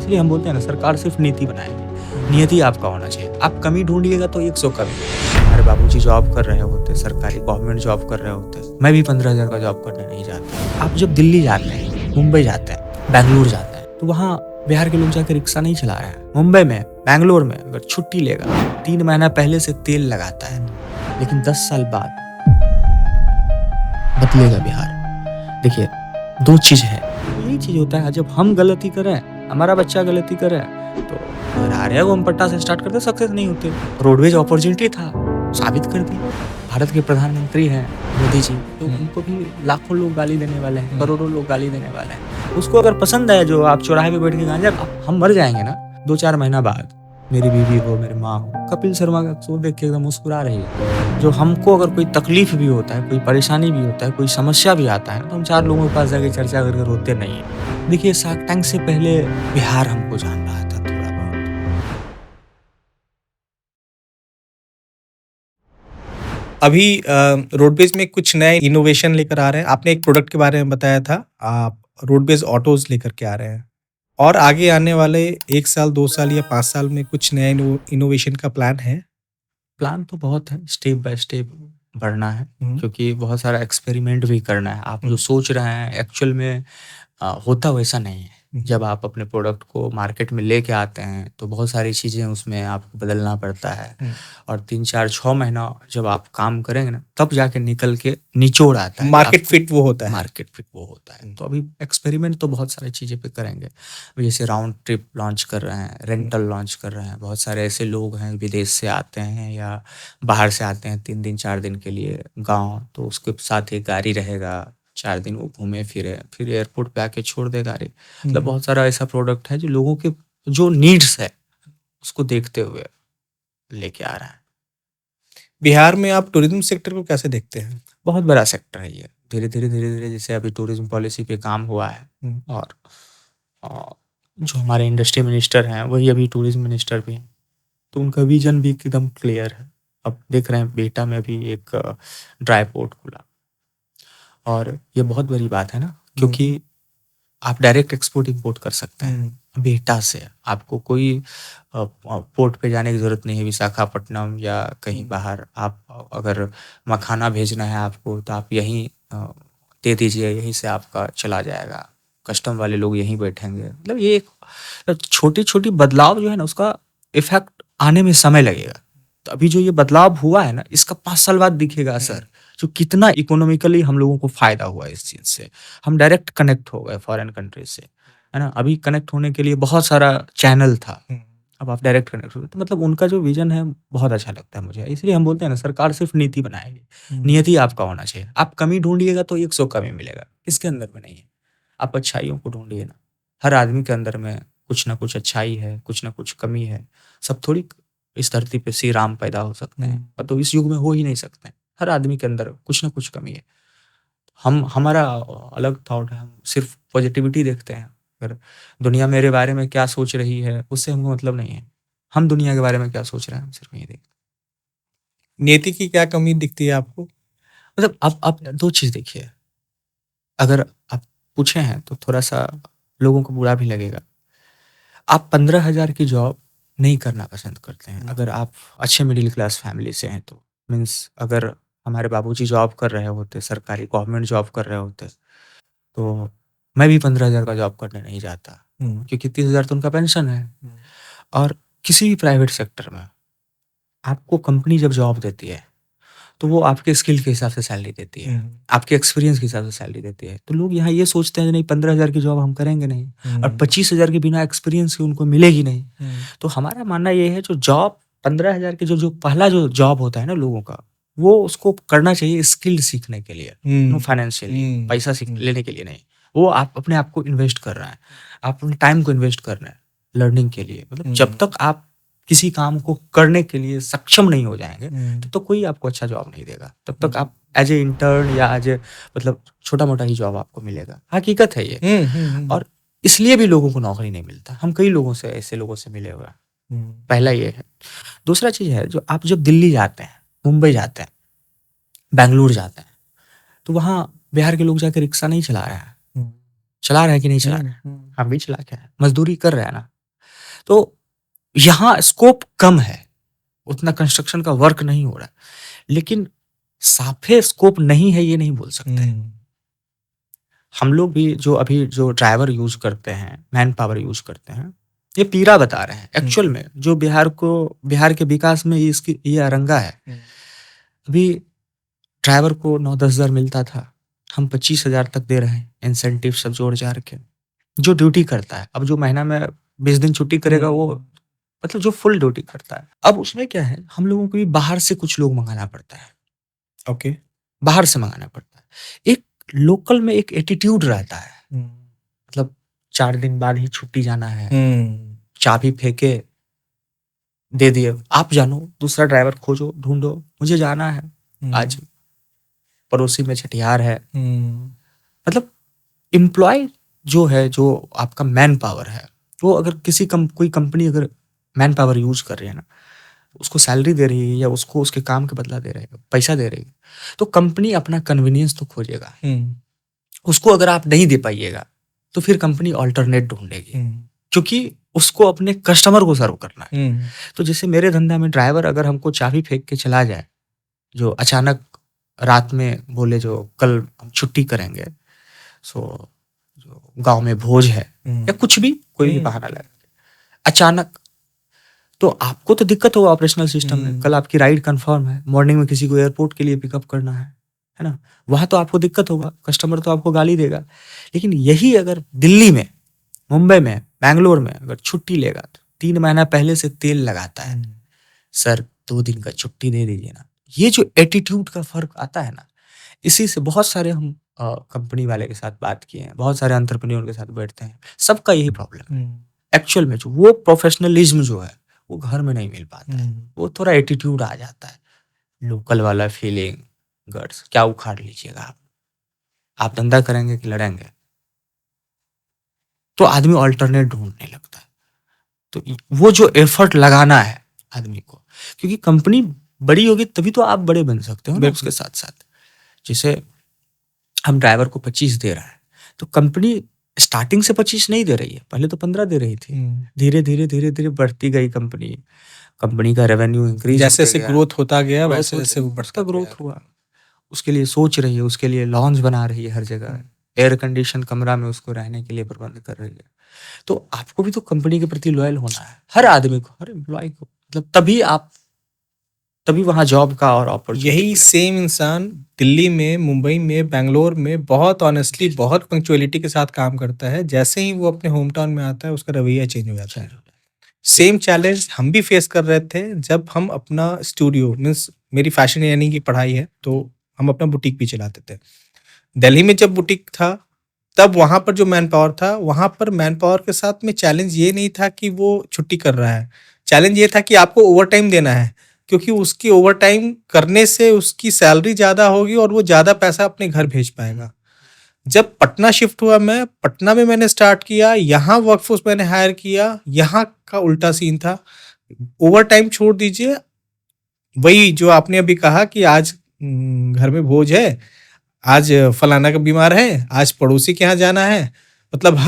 इसलिए हम बोलते हैं ना, सरकार सिर्फ नीति बनाएगी, नियति आपका होना चाहिए। आप कमी ढूंढिएगा तो 100 कमी। हमारे बाबूजी जॉब कर रहे होते, सरकारी गवर्नमेंट जॉब कर रहे होते, मैं भी 15,000 का जॉब करने नहीं जाता। आप जब दिल्ली जाते हैं, मुंबई जाते हैं, बैंगलोर जाते हैं, तो वहाँ बिहार के लोग जाकर रिक्शा नहीं चला रहे हैं। मुंबई में, बैंगलोर में अगर छुट्टी लेगा, 3 महीना पहले से तेल लगाता है, लेकिन 10 साल बाद बदलेगा बिहार। देखिए, 2 चीज है। यही चीज होता है, जब हम गलती करें, हमारा बच्चा गलती करे, तो अरे वो हम पट्टा से स्टार्ट करते, सक्सेस नहीं होते। रोडवेज अपॉर्चुनिटी था, साबित कर दी। भारत के प्रधानमंत्री हैं मोदी जी, तो उनको भी लाखों लोग गाली देने वाले हैं, करोड़ों लोग गाली देने वाले हैं। उसको अगर पसंद है जो आप चौराहे पे बैठ के गांजा, हम मर जाएंगे ना 2-4 महीना बाद, मेरी बीवी हो, मेरी माँ हो, कपिल शर्मा का शो देख के एकदम मुस्कुरा रही है। जो हमको अगर कोई तकलीफ भी होता है, कोई परेशानी भी होता है, कोई समस्या भी आता है, तो हम 4 लोगों के पास जाके चर्चा करके रोते नहीं है। देखिए, शार्क टैंक से पहले बिहार हमको जान रहा था थोड़ा बहुत। अभी रोडवेज में कुछ नए इनोवेशन लेकर आ रहे हैं। आपने एक प्रोडक्ट के बारे में बताया था, आप रोडवेज ऑटोज लेकर के आ रहे हैं और आगे आने वाले 1 साल, 2 साल या 5 साल में कुछ नया इनोवेशन का प्लान है? प्लान तो बहुत है, स्टेप बाय स्टेप बढ़ना है, क्योंकि बहुत सारा एक्सपेरिमेंट भी करना है। आप जो सोच रहे हैं एक्चुअल में होता वैसा नहीं है। जब आप अपने प्रोडक्ट को मार्केट में लेके आते हैं, तो बहुत सारी चीज़ें उसमें आपको बदलना पड़ता है, और 3-4-6 महीना जब आप काम करेंगे ना, तब जाके निकल के निचोड़ आता है। मार्केट फिट वो होता है। मार्केट फिट वो होता है। तो अभी एक्सपेरिमेंट तो बहुत सारी चीज़ें पे करेंगे। जैसे राउंड ट्रिप लॉन्च कर रहे हैं, रेंटल लॉन्च कर रहे हैं। बहुत सारे ऐसे लोग हैं विदेश से आते हैं या बाहर से आते हैं 3 दिन 4 दिन के लिए गाँव, तो उसके साथ एक गाड़ी रहेगा, 4 दिन वो घूमे फिरे, फिर एयरपोर्ट पे आके छोड़ दे गाड़ी। मतलब बहुत सारा ऐसा प्रोडक्ट है जो लोगों के जो नीड्स है उसको देखते हुए लेके आ रहा है। बिहार में आप टूरिज्म सेक्टर को कैसे देखते हैं? बहुत बड़ा सेक्टर है ये। धीरे-धीरे जैसे अभी टूरिज्म पॉलिसी पे काम हुआ है, और जो हमारे इंडस्ट्री मिनिस्टर हैं वही अभी टूरिज्म मिनिस्टर भी हैं, तो उनका विजन भी एकदम क्लियर है। अब देख रहे हैं बेटा में भी एक ड्राई पोर्ट खुला, और ये बहुत बड़ी बात है ना, क्योंकि आप डायरेक्ट एक्सपोर्ट इंपोर्ट कर सकते हैं बेटा से। आपको कोई पोर्ट पे जाने की ज़रूरत नहीं है, विशाखापट्टनम या कहीं बाहर। आप अगर मखाना भेजना है आपको, तो आप यहीं दे दीजिए, यहीं से आपका चला जाएगा। कस्टम वाले लोग यहीं बैठेंगे। मतलब ये एक छोटी-छोटी बदलाव जो है ना, उसका इफ़ेक्ट आने में समय लगेगा। तो अभी जो ये बदलाव हुआ है ना, इसका 5 साल बाद दिखेगा असर, जो कितना इकोनॉमिकली हम लोगों को फ़ायदा हुआ इस चीज़ से। हम डायरेक्ट कनेक्ट हो गए फॉरेन कंट्रीज से, है ना? अभी कनेक्ट होने के लिए बहुत सारा चैनल था, अब आप डायरेक्ट कनेक्ट हो गए। तो मतलब उनका जो विज़न है बहुत अच्छा लगता है मुझे। इसलिए हम बोलते हैं ना, सरकार सिर्फ नीति बनाएगी, नियति आपका होना चाहिए। आप कमी ढूँढिएगा तो 100 कमी मिलेगा, किसके अंदर में नहीं है। आप अच्छाइयों को ढूँढिए ना, हर आदमी के अंदर में कुछ ना कुछ अच्छाई है, कुछ ना कुछ कमी है। सब थोड़ी इस धरती पे श्री राम पैदा हो सकते हैं, तो इस युग में हो ही नहीं सकते हैं। हर आदमी के अंदर कुछ ना कुछ कमी है। हमारा अलग थॉट है, हम सिर्फ पॉजिटिविटी देखते हैं। अगर दुनिया मेरे बारे में क्या सोच रही है, उससे हमको मतलब नहीं है। हम दुनिया के बारे में क्या सोच रहे हैं, हम सिर्फ ये देखते हैं। नीति की क्या कमी दिखती है आपको? मतलब आप 2 चीज़ देखिए, अगर आप पूछे हैं तो थोड़ा-सा लोगों को बुरा भी लगेगा। आप 15,000 की जॉब नहीं करना पसंद करते हैं, अगर आप अच्छे मिडिल क्लास फैमिली से हैं तो। मीन्स अगर हमारे बाबूजी जॉब कर रहे होते, सरकारी गवर्नमेंट जॉब कर रहे होते, तो मैं भी 15,000 का जॉब करने नहीं जाता, क्योंकि 30,000 तो उनका पेंशन है। और किसी भी प्राइवेट सेक्टर में आपको कंपनी जब जॉब देती है, तो वो आपके स्किल के हिसाब से सैलरी देती है, आपके एक्सपीरियंस के हिसाब से सैलरी देती है। तो लोग यहाँ ये सोचते हैं नहीं, 15,000 की जॉब हम करेंगे नहीं, और 25,000 के बिना एक्सपीरियंस के उनको मिलेगी नहीं। तो हमारा मानना ये है, जो जॉब 15,000 के जो पहला जो जॉब होता है ना लोगों का, वो उसको करना चाहिए स्किल सीखने के लिए, नो फाइनेंशियली, पैसा लेने के लिए नहीं। वो आप अपने आप को इन्वेस्ट कर रहे हैं, आप अपने टाइम को इन्वेस्ट कर रहे हैं लर्निंग के लिए। मतलब जब तक आप किसी काम को करने के लिए सक्षम नहीं हो जाएँगे, तब तक कोई आपको अच्छा जॉब नहीं देगा। तब तक आप एज़ ए इंटर्न या एज़ ए मतलब छोटा-मोटा ही जॉब आपको मिलेगा। हकीकत है ये। और इसलिए भी लोगों को नौकरी नहीं मिलता। हम कई लोगों से, ऐसे लोगों से मिले हुए हैं। पहला ये है। दूसरा चीज़ है, जो आप जब दिल्ली जाते हैं, मुंबई जाते हैं, बैंगलोर जाते हैं, तो वहाँ बिहार के लोग जाके रिक्शा नहीं चला रहे हैं। चला रहे हैं कि नहीं चला रहे हैं? हम भी चला के आए, मज़दूरी कर रहे हैं ना। तो यहाँ स्कोप कम है, उतना कंस्ट्रक्शन का वर्क नहीं हो रहा है, लेकिन साफे स्कोप नहीं है ये नहीं बोल सकते। हम लोग भी जो अभी जो ड्राइवर यूज करते हैं, मैन पावर यूज करते हैं, ये पीरा बता रहे हैं एक्चुअल में जो बिहार के विकास में इसकी ये अरंगा है। अभी ड्राइवर को 9-10 हज़ार मिलता था, हम 25,000 तक दे रहे हैं, इंसेंटिव सब जोड़ जाड़ के। जो ड्यूटी करता है, अब जो महीना में 20 दिन छुट्टी करेगा वो मतलब जो फुल ड्यूटी करता है, अब उसमें क्या है, हम लोगों को भी बाहर से कुछ लोग मंगाना पड़ता है। ओके। बाहर से मंगाना पड़ता है। एक लोकल में एक एटीट्यूड रहता है, मतलब 4 दिन बाद ही छुट्टी जाना है, चाबी फेंके दे दिए, आप जानो, दूसरा ड्राइवर खोजो, ढूंढो, मुझे जाना है, आज पड़ोसी में छठियार है। मतलब एम्प्लॉय जो है, जो आपका मैन पावर है, वो अगर कोई कंपनी अगर मैन पावर यूज कर रही है ना, उसको सैलरी दे रही है या उसको उसके काम का बदला दे रही है, पैसा दे रही है, तो कंपनी अपना कन्वीनियंस तो खोजेगा। उसको अगर आप नहीं दे पाइएगा तो फिर कंपनी ऑल्टरनेट ढूंढेगी, क्योंकि उसको अपने कस्टमर को सर्व करना है। तो जैसे मेरे धंधा में ड्राइवर अगर हमको चाबी फेंक के चला जाए, जो अचानक रात में बोले जो कल हम छुट्टी करेंगे, सो जो गांव में भोज है या कुछ भी कोई भी बहाना लगे अचानक, तो आपको तो दिक्कत होगा ऑपरेशनल सिस्टम में। कल आपकी राइड कंफर्म है, मॉर्निंग में किसी को एयरपोर्ट के लिए पिकअप करना है ना, वहां तो आपको दिक्कत होगा, कस्टमर तो आपको गाली देगा। लेकिन यही अगर दिल्ली में, मुंबई में, बैंगलोर में अगर छुट्टी लेगा तो 3 महीना पहले से तेल लगाता है, सर 2 दिन का छुट्टी दे दीजिए ना। ये जो एटीट्यूड का फर्क आता है ना, इसी से बहुत सारे हम कंपनी वाले के साथ बात किए हैं, बहुत सारे एंटरप्रेन्योर के साथ बैठते हैं, सबका यही प्रॉब्लम है एक्चुअल में। जो वो प्रोफेशनलिज्म जो है वो घर में नहीं मिल पाता है, वो थोड़ा एटीट्यूड आ जाता है, लोकल वाला फीलिंग, गट्स, क्या उखाड़ लीजिएगा आप धंधा करेंगे कि लड़ेंगे, तो आदमी ऑल्टरनेट ढूंढने लगता है। तो वो जो एफर्ट लगाना है आदमी को, क्योंकि कंपनी बड़ी होगी तभी तो आप बड़े बन सकते हो ना। उसके साथ साथ जैसे हम ड्राइवर को 25 दे रहा है, तो कंपनी स्टार्टिंग से 25 नहीं दे रही है, पहले तो 15 दे रही थी, धीरे धीरे बढ़ती गई कंपनी का रेवेन्यू इंक्रीज, जैसे जैसे ग्रोथ होता गया वैसे वैसे वो बढ़ता ग्रोथ हुआ, उसके लिए सोच रही है, उसके लिए लॉन्च बना रही है, हर जगह एयर कंडीशन कमरा में उसको रहने के लिए प्रबंध कर रही है। तो आपको भी तो कंपनी के प्रति लॉयल होना है, हर आदमी को, हर एम्प्लॉय को, मतलब तभी वहां जॉब का और अपॉर्चुनिटी। यही सेम इंसान दिल्ली में, मुंबई में, बैंगलोर में बहुत ऑनेस्टली, बहुत पंक्चुअलिटी के साथ काम करता है। जैसे ही वो अपने होम टाउन में आता है उसका रवैया चेंज हो जाता है। सेम चैलेंज हम भी फेस कर रहे थे जब हम अपना स्टूडियो, मीन्स मेरी फैशन डिजाइनिंग की पढ़ाई है, तो हम अपना बुटीक भी चलाते थे। दिल्ली में जब बुटीक था तब वहाँ पर जो मैन पावर था, वहाँ पर मैन पावर के साथ में चैलेंज ये नहीं था कि वो छुट्टी कर रहा है, चैलेंज ये था कि आपको ओवर टाइम देना है, क्योंकि उसकी ओवर टाइम करने से उसकी सैलरी ज़्यादा होगी और वो ज़्यादा पैसा अपने घर भेज पाएगा। जब पटना शिफ्ट हुआ, मैं पटना में मैंने स्टार्ट किया, यहाँ वर्कफोर्स मैंने हायर किया, यहाँ का उल्टा सीन था। ओवर टाइम छोड़ दीजिए, वही जो आपने अभी कहा कि आज घर में भोज है, आज फलाना का बीमार है, आज पड़ोसी के यहाँ जाना है, मतलब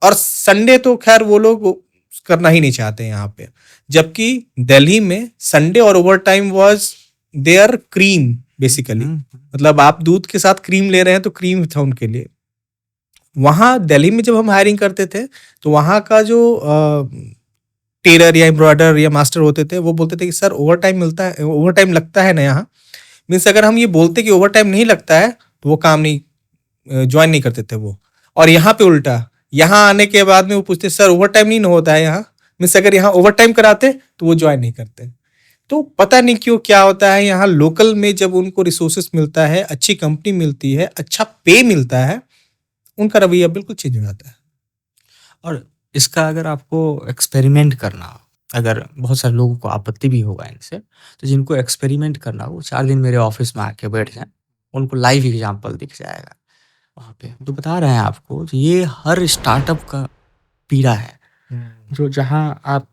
और संडे तो खैर वो लोग करना ही नहीं चाहते यहाँ पे, जबकि दिल्ली में संडे और over time was there cream basically, मतलब आप दूध के साथ क्रीम ले रहे हैं तो क्रीम था उनके लिए। वहाँ दिल्ली में जब हम हायरिंग करते थे तो वहाँ का जो टेलर या एम्ब्रॉयडर या मास्टर होते थे वो बोलते थे कि सर ओवर टाइम मिलता है, ओवर टाइम लगता है ना यहाँ। मीन्स अगर हम ये बोलते कि ओवर टाइम नहीं लगता है तो वो काम नहीं ज्वाइन नहीं करते थे वो। और यहाँ पे उल्टा, यहाँ आने के बाद में वो पूछते सर ओवर टाइम नहीं होता है यहाँ, मीन्स अगर यहाँ ओवर टाइम कराते तो वो ज्वाइन नहीं करते। तो पता नहीं क्यों क्या होता है, यहाँ लोकल में जब उनको रिसोर्सेस मिलता है, अच्छी कंपनी मिलती है, अच्छा पे मिलता है, उनका रवैया बिल्कुल चेंज हो जाता है। और इसका अगर आपको एक्सपेरिमेंट करना हो, अगर बहुत सारे लोगों को आपत्ति भी होगा इनसे, तो जिनको एक्सपेरिमेंट करना हो 4 दिन मेरे ऑफिस में आके बैठ जाएं, उनको लाइव एग्जांपल दिख जाएगा वहाँ पे। तो बता रहे हैं आपको, ये हर स्टार्टअप का पीड़ा है, जो जहाँ आप,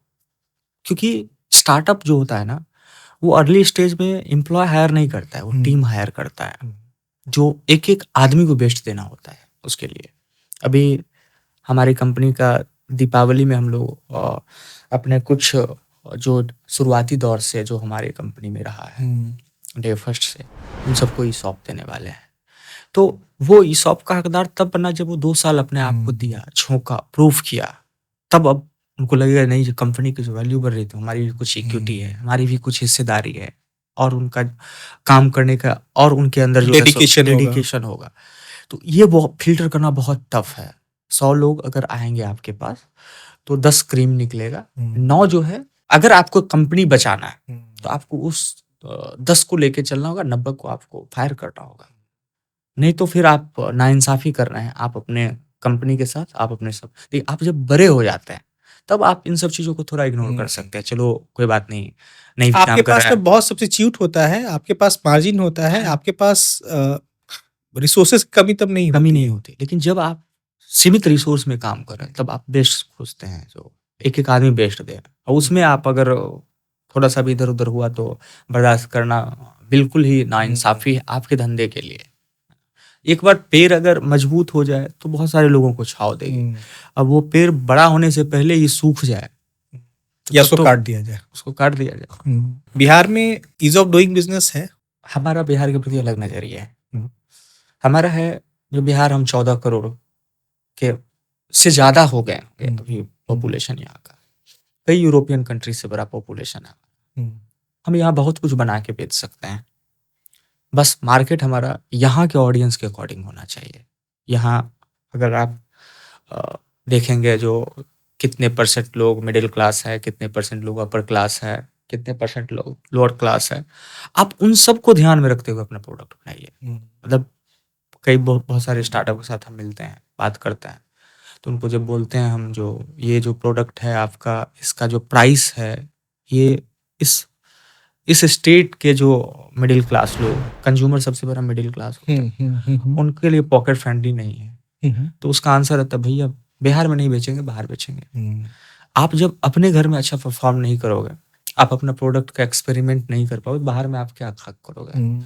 क्योंकि स्टार्टअप जो होता है ना, वो अर्ली स्टेज में एम्प्लॉय हायर नहीं करता है, वो टीम हायर करता है, जो एक एक आदमी को बेस्ट देना होता है उसके लिए। अभी हमारी कंपनी का दीपावली में हम लोग अपने कुछ जो शुरुआती दौर से जो हमारे कंपनी में रहा है डे फर्स्ट से, उन सबको ईसॉप देने वाले हैं। तो वो ईसॉप का हकदार तब बना जब वो 2 साल अपने आप को दिया, झोंका, प्रूव किया। तब अब उनको लगेगा नहीं, जो कंपनी की जो वैल्यू बढ़ रही थी, हमारी भी कुछ इक्विटी है, हमारी भी कुछ हिस्सेदारी है, और उनका काम करने का और उनके अंदर जो है डेडिकेशन होगा। तो ये बहुत फिल्टर करना बहुत टफ है। 100 लोग अगर आएंगे आपके पास तो 10 क्रीम निकलेगा, 9 जो है, अगर आपको कंपनी बचाना है तो आपको उस 10 को लेके चलना होगा, 90 को आपको फायर करना होगा। नहीं तो फिर आप नाइंसाफी कर रहे हैं, आप अपने कंपनी के साथ, आप अपने सब। देखिए, आप जब बड़े हो जाते हैं तब आप इन सब चीज़ों को थोड़ा इग्नोर कर सकते हैं, चलो कोई बात नहीं, नहीं भी काम आपके कर पास रहा तो है। बहुत सब्स्टिट्यूट होता है, आपके पास मार्जिन होता है, आपके पास रिसोर्सेज की कमी तब नहीं कमी होती नहीं होती। लेकिन जब आप सीमित रिसोर्स में काम कर रहे हैं तब आप बेस्ट खोजते हैं, जो एक-एक आदमी बेस्ट दे। और उसमें आप अगर थोड़ा-सा भी इधर-उधर हुआ तो बर्दाश्त करना बिल्कुल ही नाइंसाफी है आपके धंधे के लिए। एक बार पेड़ अगर मजबूत हो जाए तो बहुत सारे लोगों को छाँव देगी। अब वो पेड़ बड़ा होने से पहले ही सूख जाए या तब उसको तो काट दिया जाए। उसको काट दिया जाए। बिहार में ईज़ ऑफ डूइंग बिज़नेस है? हमारा बिहार के प्रति अलग नज़रिया है। हमारा है, जो बिहार हम 14 करोड़ के से ज़्यादा हो गए होंगे अभी पॉपुलेशन यहाँ का। कई यूरोपियन कंट्री से बड़ा पॉपुलेशन है। हम यहाँ बहुत कुछ बना के बेच सकते हैं। बस मार्केट हमारा यहाँ के ऑडियंस के अकॉर्डिंग होना चाहिए। यहाँ अगर आप देखेंगे जो कितने परसेंट लोग मिडिल क्लास है, कितने परसेंट लोग अपर क्लास है, कितने परसेंट लोग लोअर क्लास है, आप उन सबको ध्यान में रखते हुए अपना प्रोडक्ट बनाइए। मतलब कई बहुत सारे स्टार्टअप के साथ हम मिलते हैं, बात करते हैं, तो उनको जब बोलते हैं हम, जो ये जो प्रोडक्ट है आपका, इसका जो प्राइस है, ये इस स्टेट के जो मिडिल क्लास लोग, कंज्यूमर सबसे बड़ा मिडिल क्लास होता है, उनके लिए पॉकेट फ्रेंडली नहीं है। तो उसका आंसर रहता है, भैया बिहार में नहीं बेचेंगे, बाहर बेचेंगे। आप जब अपने घर में अच्छा परफॉर्म नहीं करोगे, आप अपना प्रोडक्ट का एक्सपेरिमेंट नहीं कर पाओगे, बाहर में आप क्या खाक करोगे।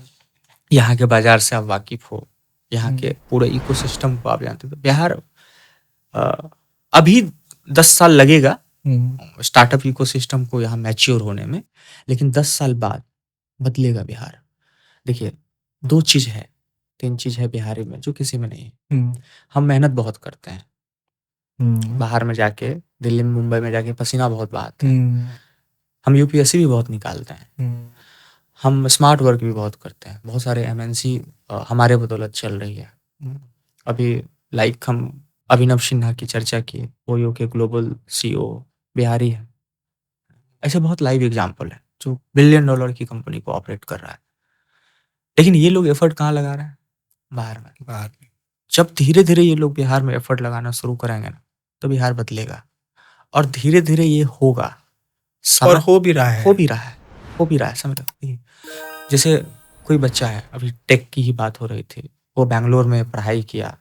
यहाँ के बाजार से आप वाकिफ हो, यहाँ के पूरे इकोसिस्टम को आप जानते हो। तो बिहार अभी 10 साल लगेगा स्टार्टअप इकोसिस्टम को यहाँ मैच्योर होने में, लेकिन 10 साल बाद बदलेगा बिहार। देखिए, 2 चीज़ है, 3 चीज़ है बिहार में जो किसी में नहीं है। हम मेहनत बहुत करते हैं, बाहर में जाके, दिल्ली में, मुंबई में जाके पसीना बहुत बहाते हैं। हम यूपीएससी भी बहुत निकालते हैं। हम स्मार्ट वर्क भी बहुत करते हैं। बहुत सारे एमएनसी हमारे बदौलत चल रही है। अभी लाइक हम अभिनव सिन्हा की चर्चा की, ओयो के ग्लोबल सीईओ बिहारी है। ऐसे बहुत लाइव एग्जांपल है जो बिलियन डॉलर की कंपनी को ऑपरेट कर रहा है। लेकिन ये लोग एफर्ट कहाँ लगा रहे हैं? बाहर में। जब धीरे-धीरे ये लोग बिहार में एफर्ट लगाना शुरू करेंगे ना, तो बिहार बदलेगा, और धीरे-धीरे ये होगा। और हो भी रहा है। हो भी रहा है, समय लगती है। जैसे कोई बच्चा है, अभी टेक की ही बात हो रही थी, वो बैंगलोर में पढ़ाई किया,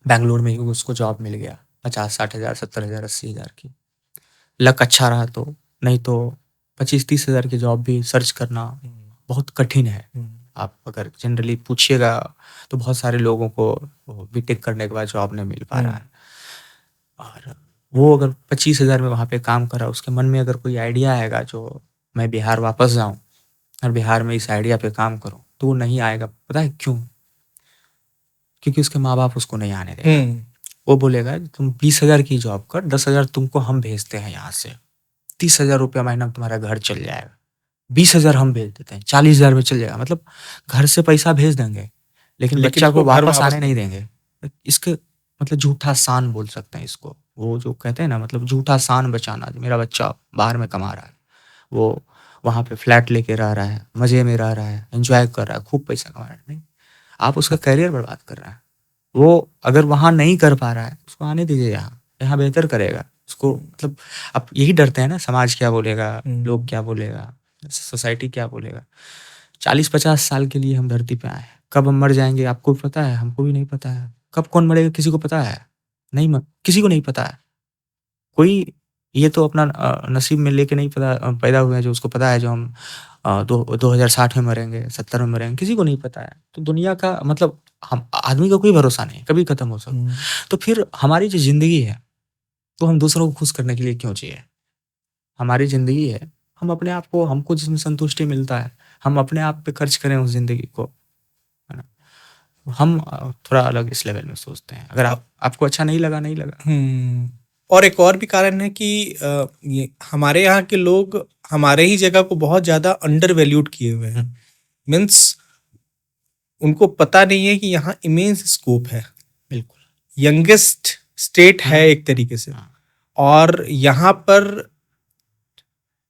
बैंगलोर में ही उसको जॉब मिल गया 50-60 हज़ार, 70 हज़ार, 80 हज़ार की। लक अच्छा रहा तो, नहीं तो 25-30 हज़ार की जॉब भी सर्च करना बहुत कठिन है। आप अगर जनरली पूछिएगा तो बहुत सारे लोगों को बीटेक करने के बाद जॉब नहीं मिल पा रहा है। और वो अगर 25 हज़ार में वहाँ पे काम कर रहा है, उसके मन में अगर कोई आइडिया आएगा जो मैं बिहार वापस जाऊँ और बिहार में इस आइडिया पे काम करूँ, तो वो नहीं आएगा। पता है क्यों? क्योंकि उसके माँ बाप उसको नहीं आने देगा। वो बोलेगा तुम 20 हज़ार की जॉब कर, 10 हज़ार तुमको हम भेजते हैं यहाँ से, 30 हज़ार रुपया महीना तुम्हारा घर चल जाएगा, 20 हज़ार हम भेज देते हैं, 40 हज़ार में चल जाएगा। मतलब घर से पैसा भेज देंगे, लेकिन बच्चा को वापस आने नहीं देंगे। इसके मतलब झूठा शान बोल सकते हैं इसको। वो जो कहते हैं ना, मतलब झूठा शान बचाना। मेरा बच्चा बाहर में कमा रहा है, वो वहाँ पे फ्लैट लेके रह रहा है, मजे में रह रहा है, एंजॉय कर रहा है, खूब पैसा कमा रहा है। नहीं, आप उसका करियर बर्बाद कर रहा है। वो अगर वहाँ नहीं कर पा रहा है, उसको आने दीजिए यहाँ बेहतर करेगा उसको। मतलब आप यही डरते हैं ना, समाज क्या बोलेगा, लोग क्या बोलेगा, सोसाइटी क्या बोलेगा। 40-50 साल के लिए हम धरती पे आए हैं, कब हम मर जाएंगे आपको पता है? हमको भी नहीं पता है। कब कौन मरेगा किसी को पता है? नहीं, किसी को नहीं पता है। कोई ये तो अपना नसीब में लेके नहीं पैदा हुए हैं जो उसको पता है जो हम 2060 में मरेंगे, 70 में मरेंगे, किसी को नहीं पता है। तो दुनिया का मतलब हम आदमी का कोई भरोसा नहीं, कभी खत्म हो सकता। तो फिर हमारी जो ज़िंदगी है, तो हम दूसरों को खुश करने के लिए क्यों चाहिए? हमारी ज़िंदगी है, हम अपने आप को, हमको जिसमें संतुष्टि मिलता है, हम अपने आप पे खर्च करें उस ज़िंदगी को, है ना? हम थोड़ा अलग इस लेवल में सोचते हैं। अगर आपको अच्छा नहीं लगा, नहीं लगा। और एक और भी कारण है कि ये हमारे यहाँ के लोग हमारे ही जगह को बहुत ज़्यादा अंडर वैल्यूड किए हुए हैं। मीन्स उनको पता नहीं है कि यहाँ इमेंस स्कोप है। बिल्कुल। यंगेस्ट स्टेट है एक तरीके से, और यहाँ पर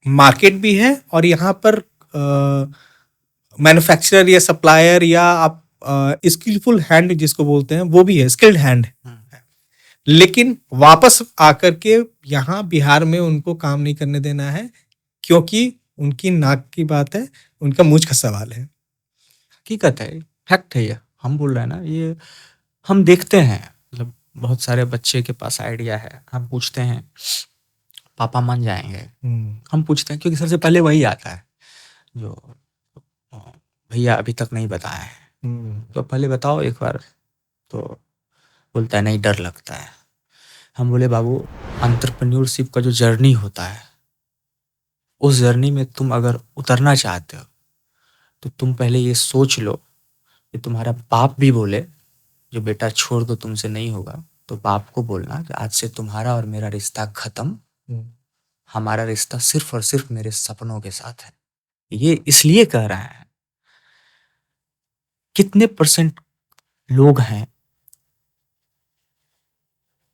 मार्केट भी है, और यहाँ पर मैन्युफैक्चरर या सप्लायर या आप स्किलफुल हैंड जिसको बोलते हैं वो भी है, स्किल्ड हैंड है। लेकिन वापस आकर के यहाँ बिहार में उनको काम नहीं करने देना है, क्योंकि उनकी नाक की बात है, उनका मूंछ का सवाल है। हकीकत है, फैक्ट है ये, हम बोल रहे हैं ना, ये हम देखते हैं। मतलब बहुत सारे बच्चे के पास आइडिया है, हम पूछते हैं पापा मान जाएंगे, हम पूछते हैं, क्योंकि सबसे पहले वही आता है जो भैया अभी तक नहीं बताया है, तो पहले बताओ एक बार। तो बोलता है नहीं, डर लगता है। हम बोले बाबू, एंटरप्रेन्योरशिप का जो जर्नी होता है, उस जर्नी में तुम अगर उतरना चाहते हो तो तुम पहले ये सोच लो कि तुम्हारा बाप भी बोले जो बेटा छोड़ दो, तुमसे नहीं होगा, तो बाप को बोलना कि आज से तुम्हारा और मेरा रिश्ता खत्म, हमारा रिश्ता सिर्फ और सिर्फ मेरे सपनों के साथ है। ये इसलिए कह रहा है, कितने % लोग हैं,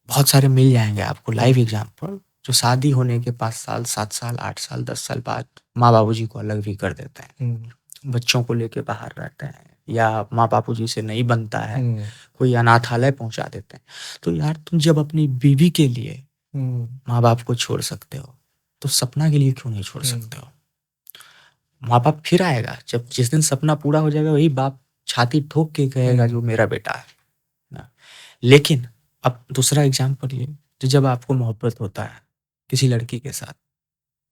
बहुत सारे मिल जाएंगे आपको लाइव एग्जाम्पल, जो शादी होने के 5 साल, 7 साल, 8 साल, 10 साल बाद माँ बाबूजी को अलग भी कर देते हैं, बच्चों को लेके बाहर रहते हैं, या माँ बापूजी से नहीं बनता है, कोई अनाथालय पहुंचा देते हैं। तो यार, तुम जब अपनी बीवी के लिए माँ बाप को छोड़ सकते हो, तो सपना के लिए क्यों नहीं छोड़ सकते हो? माँ बाप फिर आएगा, जब जिस दिन सपना पूरा हो जाएगा, वही बाप छाती ठोक के कहेगा जो मेरा बेटा है ना। लेकिन अब दूसरा एग्जाम्पल ये, तो जब आपको मोहब्बत होता है किसी लड़की के साथ,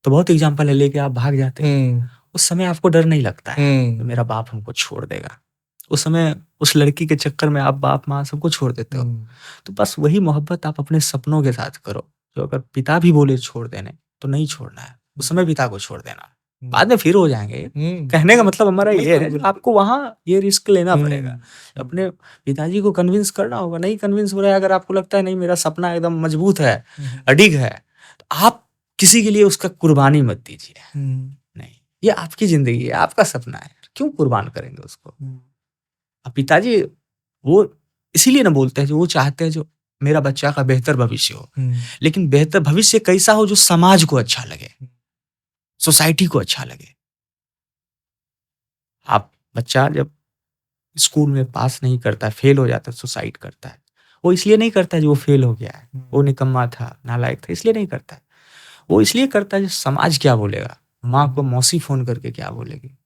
तो बहुत एग्जाम्पल है, लेके आप भाग जाते हैं। उस समय आपको डर नहीं लगता है तो मेरा बाप हमको छोड़ देगा। उस समय उस लड़की के चक्कर में आप बाप माँ सबको छोड़ देते हो। तो बस वही मोहब्बत आप अपने सपनों के साथ करो। जो अगर पिता भी बोले छोड़ देने, तो नहीं छोड़ना है, उस समय पिता को छोड़ देना, बाद में फिर हो जाएंगे। कहने का मतलब हमारा ये है, आपको वहां ये रिस्क लेना पड़ेगा, अपने पिताजी को कन्विंस करना होगा। नहीं कन्विंस हो रहा है, अगर आपको लगता है नहीं मेरा सपना एकदम मजबूत है, अडिग है, तो आप किसी के लिए उसका कुर्बानी मत दीजिए। नहीं, ये आपकी जिंदगी है, आपका सपना है, क्यों कुर्बान करेंगे उसको? अब पिताजी वो इसीलिए ना बोलते हैं, जो वो चाहते हैं जो मेरा बच्चा का बेहतर भविष्य हो। लेकिन बेहतर भविष्य कैसा हो? जो समाज को अच्छा लगे, सोसाइटी को अच्छा लगे। आप बच्चा जब स्कूल में पास नहीं करता है, फेल हो जाता है, सुसाइड करता है, वो इसलिए नहीं करता है जो वो फेल हो गया है, वो निकम्मा था, नालायक था, इसलिए नहीं करता है। वो इसलिए करता है जो समाज क्या बोलेगा। माँ को मौसी फोन करके क्या बोलेगी,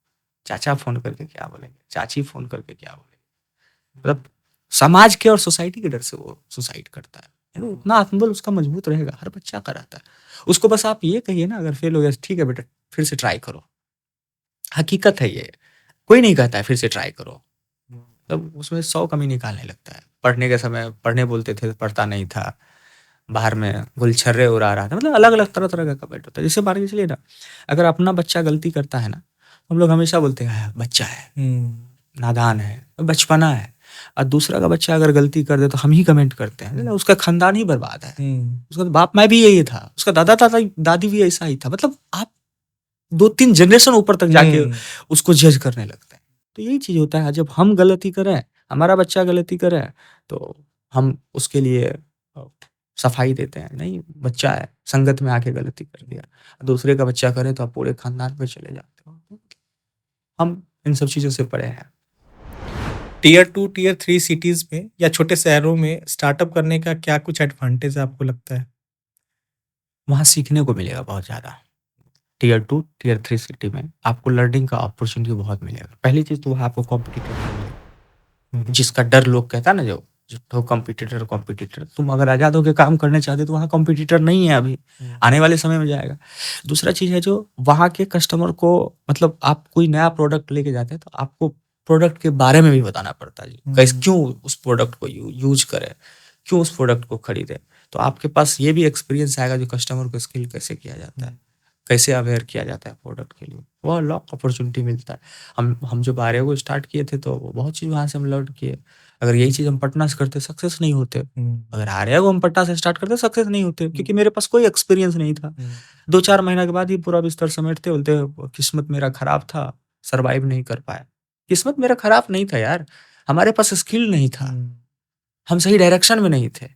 चाचा फोन करके क्या बोलेंगे, चाची फोन करके क्या बोलेगी, मतलब समाज के और सोसाइटी के डर से वो सुसाइड करता है। उतना आत्मबल उसका मजबूत रहेगा, हर बच्चा का रहता है। उसको बस आप ये कहिए ना, अगर फेल हो गया ठीक है बेटा, फिर से ट्राई करो। हकीकत है ये, कोई नहीं कहता है फिर से ट्राई करो, तब उसमें 100 कमी निकालने लगता है। पढ़ने के समय पढ़ने बोलते थे, पढ़ता नहीं था, बाहर में गुलछर्रे उड़ा रहा था, मतलब अलग अलग तरह तरह का कमेंट होता है। जैसे मान के चलिए ना, अगर अपना बच्चा गलती करता है ना, हम लोग हमेशा बोलते हैं बच्चा है, नादान है, बचपना है। और दूसरा का बच्चा अगर गलती कर दे तो हम ही कमेंट करते हैं उसका खानदान ही बर्बाद है, उसका बाप माँ भी यही था, उसका दादा दादी भी ऐसा ही था। मतलब आप 2-3 जनरेशन ऊपर तक जाके उसको जज करने लगते हैं। तो यही चीज होता है, जब हम गलती करें, हमारा बच्चा गलती करे, तो हम उसके लिए सफाई देते हैं। नहीं, बच्चा है, संगत में आके गलती कर दिया। दूसरे का बच्चा करे तो आप पूरे खानदान पे चले जाते हो। हम इन सब चीजों से परे हैं। टियर 2, टियर 3 सिटीज में या छोटे शहरों में स्टार्टअप करने का क्या कुछ एडवांटेज आपको लगता है? वहाँ सीखने को मिलेगा बहुत ज़्यादा। टियर 2, टियर 3 सिटी में आपको लर्निंग का अपॉर्चुनिटी बहुत मिलेगा। पहली चीज़ तो वहाँ आपको कॉम्पिटिटर नहीं मिलेगा, जिसका डर लोग कहता है ना, जो कॉम्पिटिटर, तुम अगर आज़ाद होकर काम करने चाहते तो वहाँ कॉम्पिटिटर नहीं है अभी, आने वाले समय में जाएगा। दूसरा चीज़ है, जो वहाँ के कस्टमर को, मतलब आप कोई नया प्रोडक्ट लेके जाते हैं तो आपको प्रोडक्ट के बारे में भी बताना पड़ता है, कैसे, क्यों उस प्रोडक्ट को यूज करे, क्यों उस प्रोडक्ट को खरीदे। तो आपके पास ये भी एक्सपीरियंस आएगा जो कस्टमर को स्किल कैसे किया जाता है, कैसे अवेयर किया जाता है प्रोडक्ट के लिए, वो लॉक अपॉर्चुनिटी मिलता है। हम जब आर्या को स्टार्ट किए थे तो बहुत चीज़ वहाँ से हम लर्न किए। अगर यही चीज़ हम पटना से करते सक्सेस नहीं होते, अगर आर्या को हम पटना से स्टार्ट करते सक्सेस नहीं होते, क्योंकि मेरे पास कोई एक्सपीरियंस नहीं था। 2-4 महीना के बाद ही पूरा बिस्तर समेटते, बोलते किस्मत मेरा खराब था, सर्वाइव नहीं कर पाया। किस्मत मेरा खराब नहीं था यार, हमारे पास स्किल नहीं था, हम सही डायरेक्शन में नहीं थे।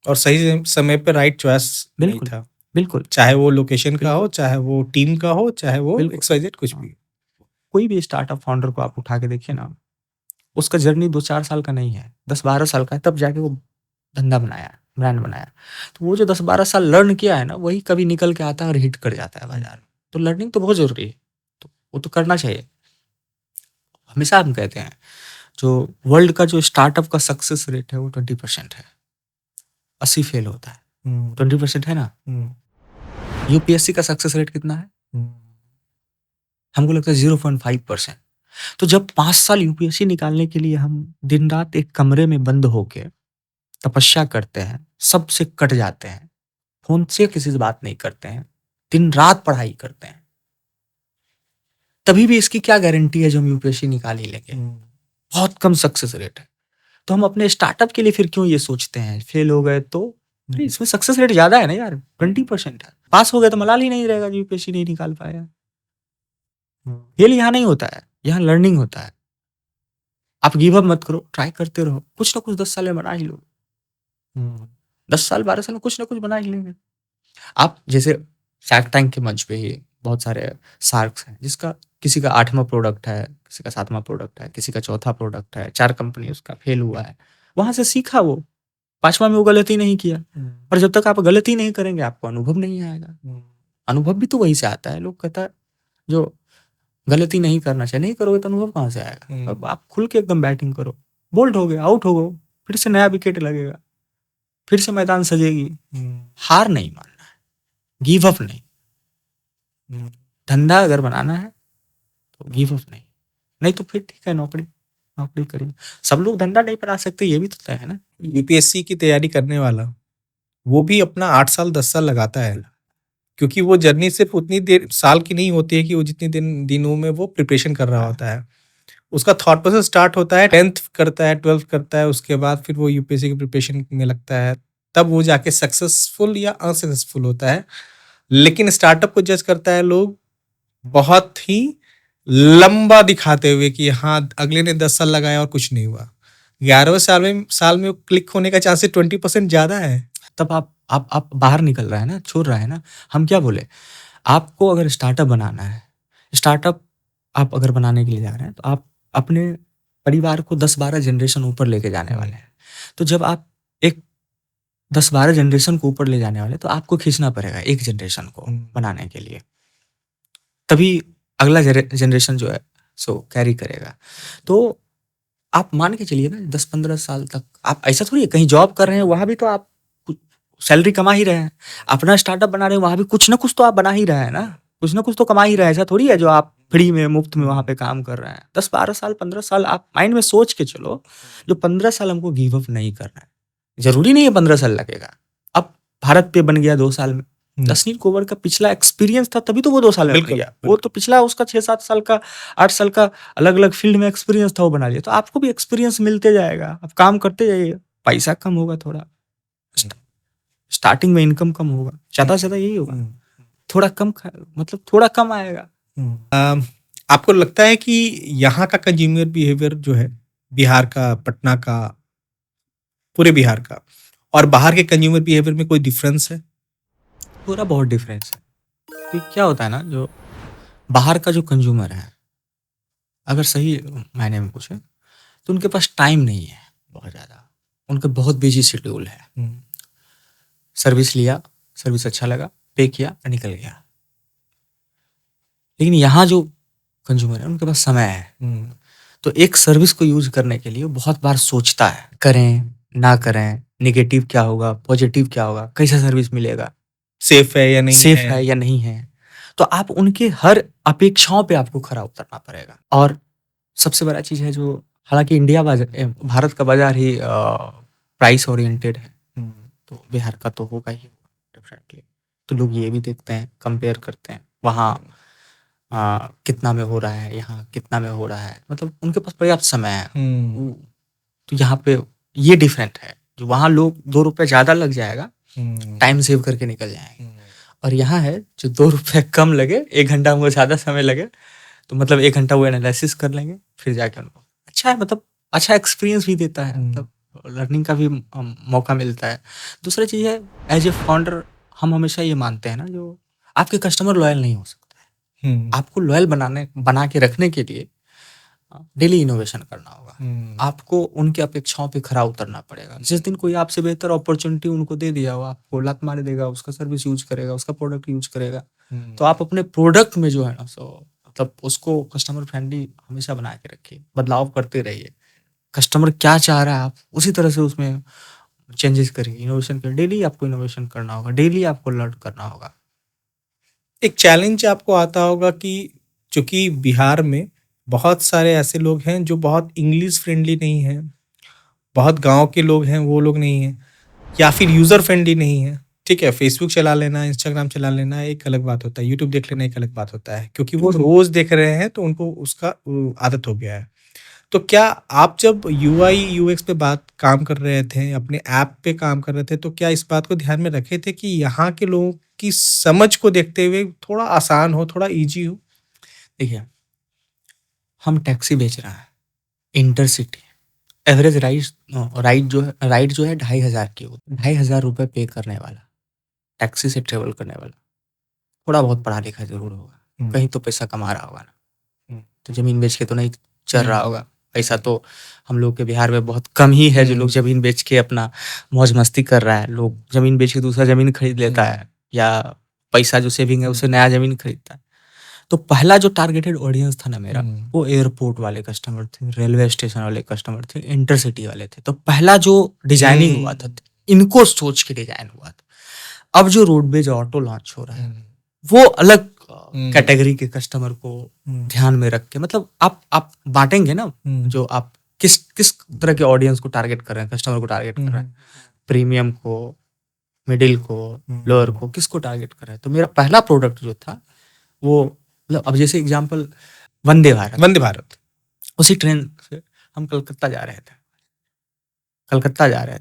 और सही समय पे राइट चॉइस नहीं बिल्कुल, था, बिल्कुल। चाहे वो लोकेशन का हो, चाहे वो टीम का हो, चाहे वो बिल्कुल। XYZ कुछ भी। कोई भी स्टार्टअप फाउंडर को आप उठा के देखिए ना, उसका जर्नी 2-4 साल का नहीं है, 10-12 साल का है, तब जाके वो धंधा बनाया, ब्रांड बनाया। तो वो जो 10-12 साल लर्न किया है ना, वही कभी निकल के आता है और हिट कर जाता है बाजार में। तो लर्निंग तो बहुत ज़रूरी है, तो वो तो करना चाहिए। हमेशा हम कहते हैं, जो वर्ल्ड का जो स्टार्टअप का सक्सेस रेट है वो 20% है, 80 फेल होता है, 20% है ना। यूपीएससी का सक्सेस रेट कितना है? हमको लगता है 0.5%। तो जब 5 साल यूपीएससी निकालने के लिए हम दिन रात एक कमरे में बंद होके तपस्या करते हैं, सबसे कट जाते हैं, फोन से किसी से बात नहीं करते हैं, दिन रात पढ़ाई करते हैं, तभी भी इसकी क्या गारंटी है जो हम यूपीएससी निकाल ही लेंगे? बहुत कम सक्सेस रेट है। तो हम अपने स्टार्टअप के लिए फिर क्यों ये सोचते हैं फेल हो गए तो? अरे इसमें सक्सेस रेट ज्यादा है ना यार, 20% है। पास हो गए तो मलाल ही नहीं रहेगा जो यूपीएससी नहीं निकाल पाया। फेल यहाँ नहीं होता है, यहाँ लर्निंग होता है। आप गिव अप मत करो, ट्राई करते रहो, कुछ ना कुछ 10 साल में बना ही लो। 10 साल 12 साल में कुछ ना कुछ बना ही लेंगे। आप जैसे शार्क टैंक के मंच पे ही बहुत सारे शार्क्स हैं, जिसका किसी का 8वां प्रोडक्ट है, किसी का 7वां प्रोडक्ट है, किसी का 4था प्रोडक्ट है, 4 कंपनी उसका फेल हुआ है, वहां से सीखा वो, 5वां में वो गलती नहीं किया। और जब तक आप गलती नहीं करेंगे आपको अनुभव नहीं आएगा। अनुभव भी तो वही से आता है। लोग कहता है जो गलती नहीं करना चाहिए, नहीं करोगे तो अनुभव कहाँ से आएगा? अब आप खुल के एकदम बैटिंग करो, बोल्ड हो गए, आउट हो गए, फिर से नया विकेट लगेगा, फिर से मैदान सजेगी। हार नहीं मानना है, गिव अप नहीं। धंधा अगर बनाना है तो गिव अप नहीं, नहीं तो फिर ठीक है नौकरी करिए। सब लोग धंधा नहीं बना सकते, ये भी तो तय है ना। यूपीएससी की तैयारी करने वाला वो भी अपना 8 साल 10 साल लगाता है, क्योंकि वो जर्नी सिर्फ उतनी देर साल की नहीं होती है कि वो जितनी दिनों में वो प्रिपरेशन कर रहा होता है। उसका थॉट प्रोसेस स्टार्ट होता है 10th करता है, 12th करता है, उसके बाद फिर वो यूपीएससी की प्रिपरेशन में लगता है, तब वो जाके सक्सेसफुल या अनसक्सेसफुल होता है। लेकिन स्टार्टअप को जज करता है लोग बहुत ही लंबा दिखाते हुए कि हाँ अगले ने 10 साल लगाया और कुछ नहीं हुआ। 11वें साल में क्लिक होने का चांसेस 20% ज्यादा है। तब आप बाहर निकल रहा है ना, छोड़ रहा है ना। हम क्या बोले, आपको अगर स्टार्टअप बनाना है, स्टार्टअप आप अगर बनाने के लिए जा रहे हैं तो आप अपने परिवार को 10-12 जनरेशन ऊपर लेके जाने वाले हैं। तो जब आप एक 10-12 जनरेशन को ऊपर ले जाने वाले, तो आपको खींचना पड़ेगा एक जनरेशन को बनाने के लिए, तभी अगला जनरेशन जो है सो कैरी करेगा। तो आप मान के चलिए ना 10-15 साल तक आप ऐसा थोड़ी है, कहीं जॉब कर रहे हैं वहां भी तो आप सैलरी कमा ही रहे हैं, अपना स्टार्टअप बना रहे हैं वहां भी कुछ ना कुछ तो आप बना ही रहे हैं ना, कुछ ना कुछ तो कमा ही रहे हैं। ऐसा थोड़ी है जो आप फ्री में मुफ्त में वहां पे काम कर रहे हैं। 10-12 साल 15 साल आप माइंड में सोच के चलो, जो 15 साल हमको गिव अप नहीं करना है। जरूरी नहीं है 15 साल लगेगा। अब भारत पे बन गया 2 साल में, अश्विन कोवर का पिछला एक्सपीरियंस था तभी तो वो 2 साल में बन गया। वो तो पिछला उसका 6-7 साल का 8 साल का अलग अलग फील्ड में एक्सपीरियंस था, वो बना लिया। तो आपको भी एक्सपीरियंस मिलते जाएगा, आप काम करते जाइए, पैसा कम होगा थोड़ा, स्टार्टिंग में इनकम कम होगा, ज्यादा से ज्यादा यही होगा, थोड़ा कम मतलब थोड़ा कम आएगा। आपको लगता है कि यहाँ का कंज्यूमर बिहेवियर जो है बिहार का, पटना का, पूरे बिहार का और बाहर के कंज्यूमर बिहेवियर में कोई डिफरेंस है? पूरा बहुत डिफरेंस है। तो क्या होता है ना, जो बाहर का जो कंज्यूमर है, अगर सही मायने में पूछे तो उनके पास टाइम नहीं है बहुत ज्यादा, उनका बहुत बिजी शेड्यूल है। सर्विस लिया, सर्विस अच्छा लगा, पे किया, निकल गया। लेकिन यहाँ जो कंज्यूमर है उनके पास समय है, तो एक सर्विस को यूज करने के लिए वो बहुत बार सोचता है, करें ना करें, नेगेटिव क्या होगा, पॉजिटिव क्या होगा, कैसा सर्विस मिलेगा, सेफ है या नहीं, सेफ है या नहीं है। तो आप उनके हर अपेक्षाओं पे आपको खरा उतरना पड़ेगा। और सबसे बड़ा चीज है जो, हालांकि इंडिया भारत का बाजार ही प्राइस ओरिएंटेड है, तो बिहार का तो होगा ही डेफिनेटली। तो लोग ये भी देखते हैं, कंपेयर करते हैं, वहाँ कितना में हो रहा है, यहाँ कितना में हो रहा है, मतलब उनके पास पर्याप्त समय है। तो यहाँ पे ये डिफरेंट है, जो वहाँ लोग 2 रुपए ज़्यादा लग जाएगा, टाइम सेव करके निकल जाएंगे, और यहाँ है जो 2 रुपए कम लगे, 1 घंटा उनको ज़्यादा समय लगे, तो मतलब 1 घंटा वो एनालिसिस कर लेंगे, फिर जाके उनको अच्छा है, मतलब अच्छा एक्सपीरियंस भी देता है, मतलब लर्निंग का भी मौका मिलता है। दूसरा चीज़ है, एज ए फाउंडर हम हमेशा ये मानते हैं ना, जो आपके कस्टमर लॉयल नहीं हो सकते, आपको लॉयल बना के रखने के लिए डेली इनोवेशन करना होगा, आपको उनकी अपेक्षाओं पे खरा उतरना पड़ेगा। जिस दिन कोई आपसे बेहतर अपॉर्चुनिटी उनको दे दिया हो, आपको लात मार देगा, उसका सर्विस यूज करेगा, उसका प्रोडक्ट यूज करेगा, तो आप अपने प्रोडक्ट में जो है ना, सो मतलब उसको कस्टमर फ्रेंडली हमेशा बना के रखिए, बदलाव करते रहिए, कस्टमर क्या चाह रहा है आप उसी तरह से उसमें चेंजेस करिए, इनोवेशन करिए, डेली आपको इनोवेशन करना होगा, डेली आपको लर्न करना होगा। एक चैलेंज आपको आता होगा कि चूंकि बिहार में बहुत सारे ऐसे लोग हैं जो बहुत इंग्लिश फ्रेंडली नहीं हैं, बहुत गांव के लोग हैं वो लोग नहीं हैं, या फिर यूज़र फ्रेंडली नहीं है। ठीक है, फेसबुक चला लेना, इंस्टाग्राम चला लेना एक अलग बात होता है, यूट्यूब देख लेना एक अलग बात होता है, क्योंकि वो रोज देख रहे हैं तो उनको उसका आदत हो गया है। तो क्या आप जब यूआई यूएक्स पे काम कर रहे थे, अपने ऐप पे काम कर रहे थे, तो क्या इस बात को ध्यान में रखे थे कि यहाँ के लोगों की समझ को देखते हुए थोड़ा आसान हो, थोड़ा इजी हो? देखिए, हम टैक्सी बेच रहे हैं, इंटरसिटी, एवरेज राइड जो है 2,500 की होती है, 2,500 रुपये पे करने वाला, टैक्सी से ट्रेवल करने वाला, थोड़ा बहुत पढ़ा लिखा जरूर होगा, कहीं तो पैसा कमा रहा होगा ना, तो जमीन बेच के तो नहीं चल रहा होगा। पैसा तो हम लोग के बिहार में बहुत कम ही है जो लोग जमीन बेच के अपना मौज मस्ती कर रहा है। लोग जमीन बेच के दूसरा जमीन खरीद लेता है, या पैसा जो सेविंग है उससे नया जमीन खरीदता है। तो पहला जो टारगेटेड ऑडियंस था ना मेरा, वो एयरपोर्ट वाले कस्टमर थे, रेलवे स्टेशन वाले कस्टमर थे, इंटरसिटी वाले थे। तो पहला जो डिजाइनिंग हुआ था, इनको सोच के डिजाइन हुआ था। अब जो रोडवेज ऑटो लॉन्च हो रहा है, वो अलग कैटेगरी के कस्टमर को ध्यान में रख के, मतलब आप बांटेंगे ना, जो आप किस तरह के ऑडियंस को टारगेट कर रहे हैं, कस्टमर को टारगेट कर रहे हैं, प्रीमियम को, मिडिल को, लोअर को, किसको टारगेट कर रहे हैं। तो मेरा पहला प्रोडक्ट जो था वो, मतलब अब जैसे एग्जांपल वंदे भारत, उसी ट्रेन से हम कलकत्ता जा रहे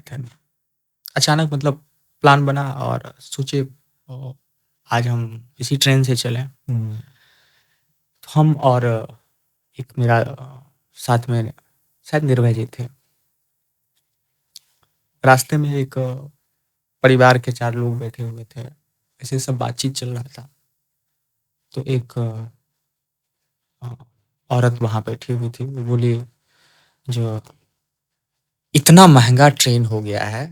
थे, अचानक मतलब प्लान बना और सोचे आज हम इसी ट्रेन से चलें। तो हम और एक मेरा साथ में शायद निर्भय जी थे, रास्ते में एक परिवार के 4 लोग बैठे हुए थे, ऐसे सब बातचीत चल रहा था। तो एक औरत वहाँ बैठी हुई थी, वो बोली, जो इतना महंगा ट्रेन हो गया है,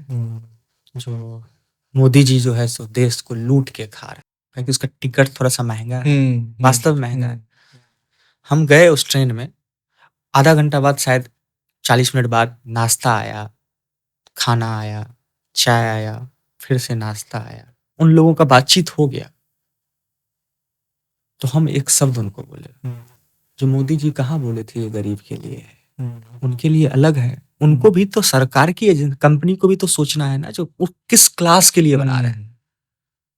जो मोदी जी जो है सो देश को लूट के खा रहे हैं, क्योंकि उसका टिकट थोड़ा सा महंगा है, वास्तव में महंगा है। हम गए उस ट्रेन में, आधा घंटा बाद, शायद 40 मिनट बाद नाश्ता आया, खाना आया, चाय आया, फिर से नाश्ता आया, उन लोगों का बातचीत हो गया। तो हम एक शब्द उनको बोले, जो मोदी जी कहाँ बोले थे ये गरीब के लिए है, उनके लिए अलग है। उनको भी तो सरकार की कंपनी को भी तो सोचना है ना, जो वो किस क्लास के लिए बना रहे हैं।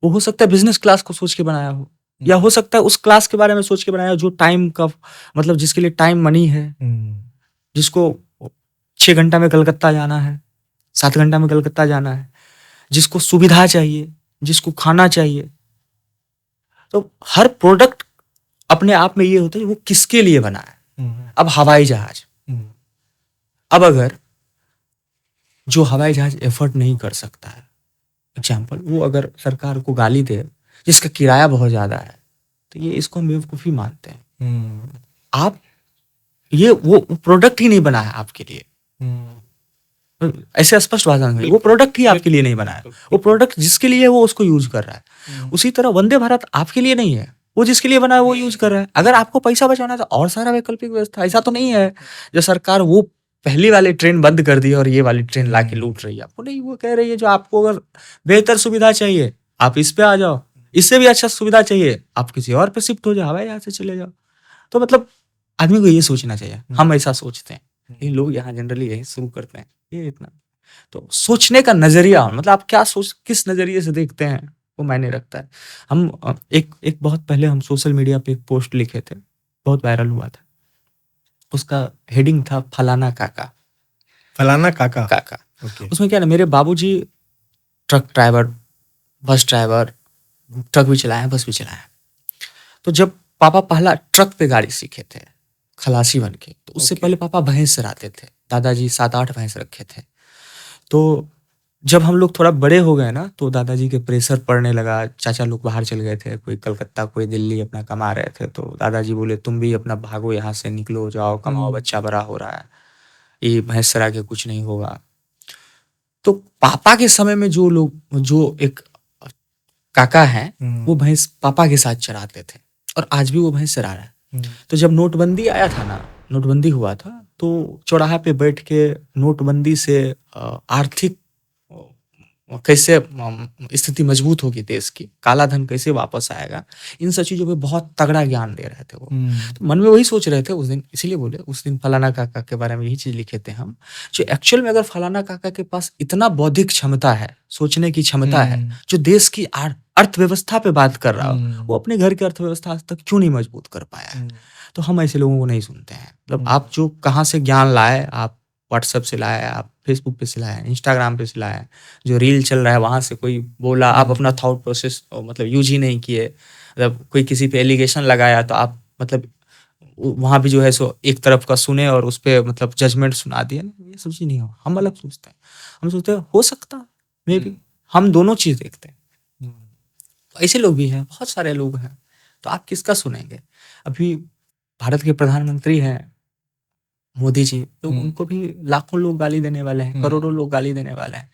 वो हो सकता है बिजनेस क्लास को सोच के बनाया हो, या हो सकता है उस क्लास के बारे में सोच के बनाया हो जो टाइम का, मतलब जिसके लिए टाइम मनी है, जिसको 6 घंटा में कलकत्ता जाना है, 7 घंटा में कलकत्ता जाना है, जिसको सुविधा चाहिए, जिसको खाना चाहिए। तो हर प्रोडक्ट अपने आप में ये होता है वो किसके लिए बना है। अब हवाई जहाज, अब अगर जो हवाई जहाज एफर्ट नहीं कर सकता है, एग्जाम्पल, वो अगर सरकार को गाली दे जिसका किराया बहुत ज्यादा है, तो ये इसको हम बेवकूफी मानते हैं। आप ये वो प्रोडक्ट ही नहीं बना है आपके लिए, ऐसे स्पष्ट भाषा में वो प्रोडक्ट ही आपके लिए नहीं बना है। वो प्रोडक्ट जिसके लिए है वो उसको यूज कर रहा है। उसी तरह वंदे भारत आपके लिए नहीं है, वो जिसके लिए बना है वो यूज कर रहा है। अगर आपको पैसा बचाना है तो और सारा वैकल्पिक व्यवस्था, ऐसा तो नहीं है जो सरकार वो पहली वाली ट्रेन बंद कर दी और ये वाली ट्रेन ला के लूट रही है आपको। नहीं, वो कह रही है जो आपको अगर बेहतर सुविधा चाहिए आप इस पे आ जाओ, इससे भी अच्छा सुविधा चाहिए आप किसी और पे शिफ्ट हो जाओ, हवाई जहाज से चले जाओ। तो मतलब आदमी को ये सोचना चाहिए, हम ऐसा सोचते हैं, ये लोग यहाँ जनरली यही शुरू करते हैं, ये इतना तो सोचने का नज़रिया मतलब आप क्या सोच किस नज़रिए से देखते हैं, वो मायने रखता है। हम एक एक बहुत पहले हम सोशल मीडिया पे एक पोस्ट लिखे थे, बहुत वायरल हुआ था। उसका हेडिंग था फलाना काका, फलाना काका। काका। ओके। उसमें क्या है ना, मेरे बाबूजी truck driver, bus driver, truck भी चलाए हैं, बस भी चलाए हैं। तो जब पापा पहला ट्रक पे गाड़ी सीखे थे खलासी बन के, तो उससे ओके। पहले पापा भैंस चराते थे। दादाजी 7-8 भैंस रखे थे। तो जब हम लोग थोड़ा बड़े हो गए ना, तो दादाजी के प्रेशर पड़ने लगा। चाचा लोग बाहर चल गए थे, कोई कलकत्ता, कोई दिल्ली अपना कमा रहे थे। तो दादाजी बोले तुम भी अपना भागो यहाँ से, निकलो, जाओ कमाओ, बच्चा बड़ा हो रहा है, ये भैंस चरा के कुछ नहीं होगा। तो पापा के समय में जो लोग, जो एक काका हैं, वो भैंस पापा के साथ चराते थे और आज भी वो भैंस चरा रहा है। तो जब नोटबंदी आया था ना, नोटबंदी हुआ था, तो चौराहा पे बैठ के नोटबंदी से आर्थिक कैसे स्थिति मजबूत होगी देश की, काला धन कैसे वापस आएगा, इन सब चीज़ों पे बहुत तगड़ा ज्ञान दे रहे थे वो। तो मन में वही सोच रहे थे उस दिन, इसीलिए बोले उस दिन फलाना काका के बारे में यही चीज़ लिखे थे हम, जो एक्चुअल में अगर फलाना काका के पास इतना बौद्धिक क्षमता है, सोचने की क्षमता है, जो देश की अर्थव्यवस्था पे बात कर रहा हो, वो अपने घर की अर्थव्यवस्था आज तक क्यों नहीं मजबूत कर पाया है? तो हम ऐसे लोगों को नहीं सुनते हैं। मतलब आप जो कहाँ से ज्ञान लाए, आप व्हाट्सएप से लाए, आप फेसबुक पे से लाए, इंस्टाग्राम पे से लाए, जो रील चल रहा है वहाँ से कोई बोला, आप अपना थॉट प्रोसेस मतलब यूज ही नहीं किए। मतलब कोई किसी पे एलिगेशन लगाया तो आप मतलब वहाँ भी जो है सो एक तरफ का सुने और उस पर मतलब जजमेंट सुना दिया। ये सब चीज़ नहीं हो, हम अलग सोचते हैं। हम सोचते हैं हो सकता मे बी, हम दोनों चीज़ देखते हैं। ऐसे लोग भी हैं, बहुत सारे लोग हैं। तो आप किसका सुनेंगे? अभी भारत के प्रधानमंत्री हैं मोदी जी, तो उनको भी लाखों लोग गाली देने वाले हैं, करोड़ों लोग गाली देने वाले हैं।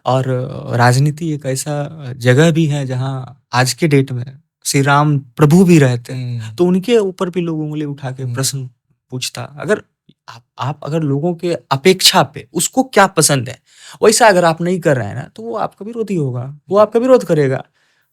और राजनीति एक ऐसा जगह भी है जहाँ आज के डेट में श्री राम प्रभु भी रहते हैं, तो उनके ऊपर भी लोग उंगली उठा के प्रश्न पूछता। अगर आप अगर लोगों के अपेक्षा पे उसको क्या पसंद है, वैसा अगर आप नहीं कर रहे हैं ना, तो वो आपका विरोधी होगा, वो आपका विरोध करेगा।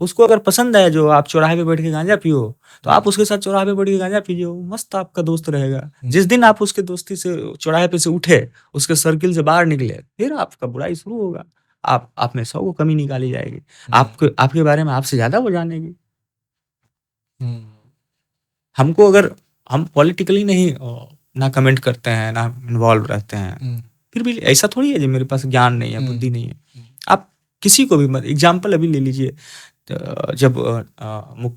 उसको अगर पसंद है जो आप चौराहे पे बैठ के गांजा पियो, तो आप उसके साथ चौराहे पे बैठ के गांजा पीजिए, मस्त आपका दोस्त रहेगा। जिस दिन आप उसके दोस्ती से चौराहे पे से उठे, उसके सर्किल से बाहर निकले, फिर आपका बुराई शुरू होगा। आप में 100 को कमी निकाली जाएगी। आपके बारे में आपसे ज्यादा वो जानेगी। हमको अगर हम पॉलिटिकली नहीं ना कमेंट करते हैं, ना इन्वॉल्व रहते हैं, फिर भी ऐसा थोड़ी है जो मेरे पास ज्ञान नहीं है, बुद्धि नहीं है। आप किसी को भी मत, एग्जाम्पल अभी ले लीजिए, जब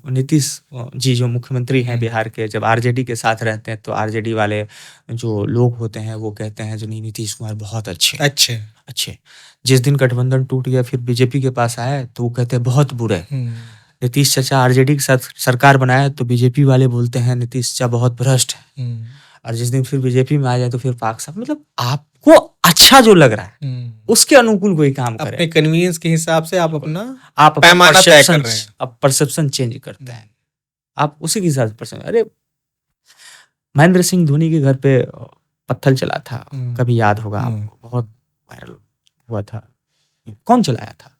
नीतीश जी जो मुख्यमंत्री हैं बिहार के, जब आरजेडी के साथ रहते हैं, तो आरजेडी वाले जो लोग होते हैं वो कहते हैं जो नहीं, नीतीश कुमार बहुत अच्छे अच्छे अच्छे। जिस दिन गठबंधन टूट गया, फिर बीजेपी के पास आए, तो वो कहते हैं बहुत बुरे। नीतीश चाचा आरजेडी के साथ सरकार बनाए, तो बीजेपी वाले बोलते हैं नीतीश चाचा बहुत भ्रष्ट है। और जिस दिन फिर बीजेपी में आ जाए, तो फिर पाक साफ। मतलब आपको अच्छा जो लग रहा है उसके अनुकूल कोई काम करें, अपने कन्वीनियंस के हिसाब से आप अपना आप पैमाना तय कर रहे हैं। आप परसेप्शन चेंज करते हैं, आप उसी के हिसाब से परसेप्शन। अरे महेंद्र सिंह धोनी के घर पे पत्थर चला था, कभी याद होगा आपको, बहुत वायरल हुआ था। कौन चलाया था,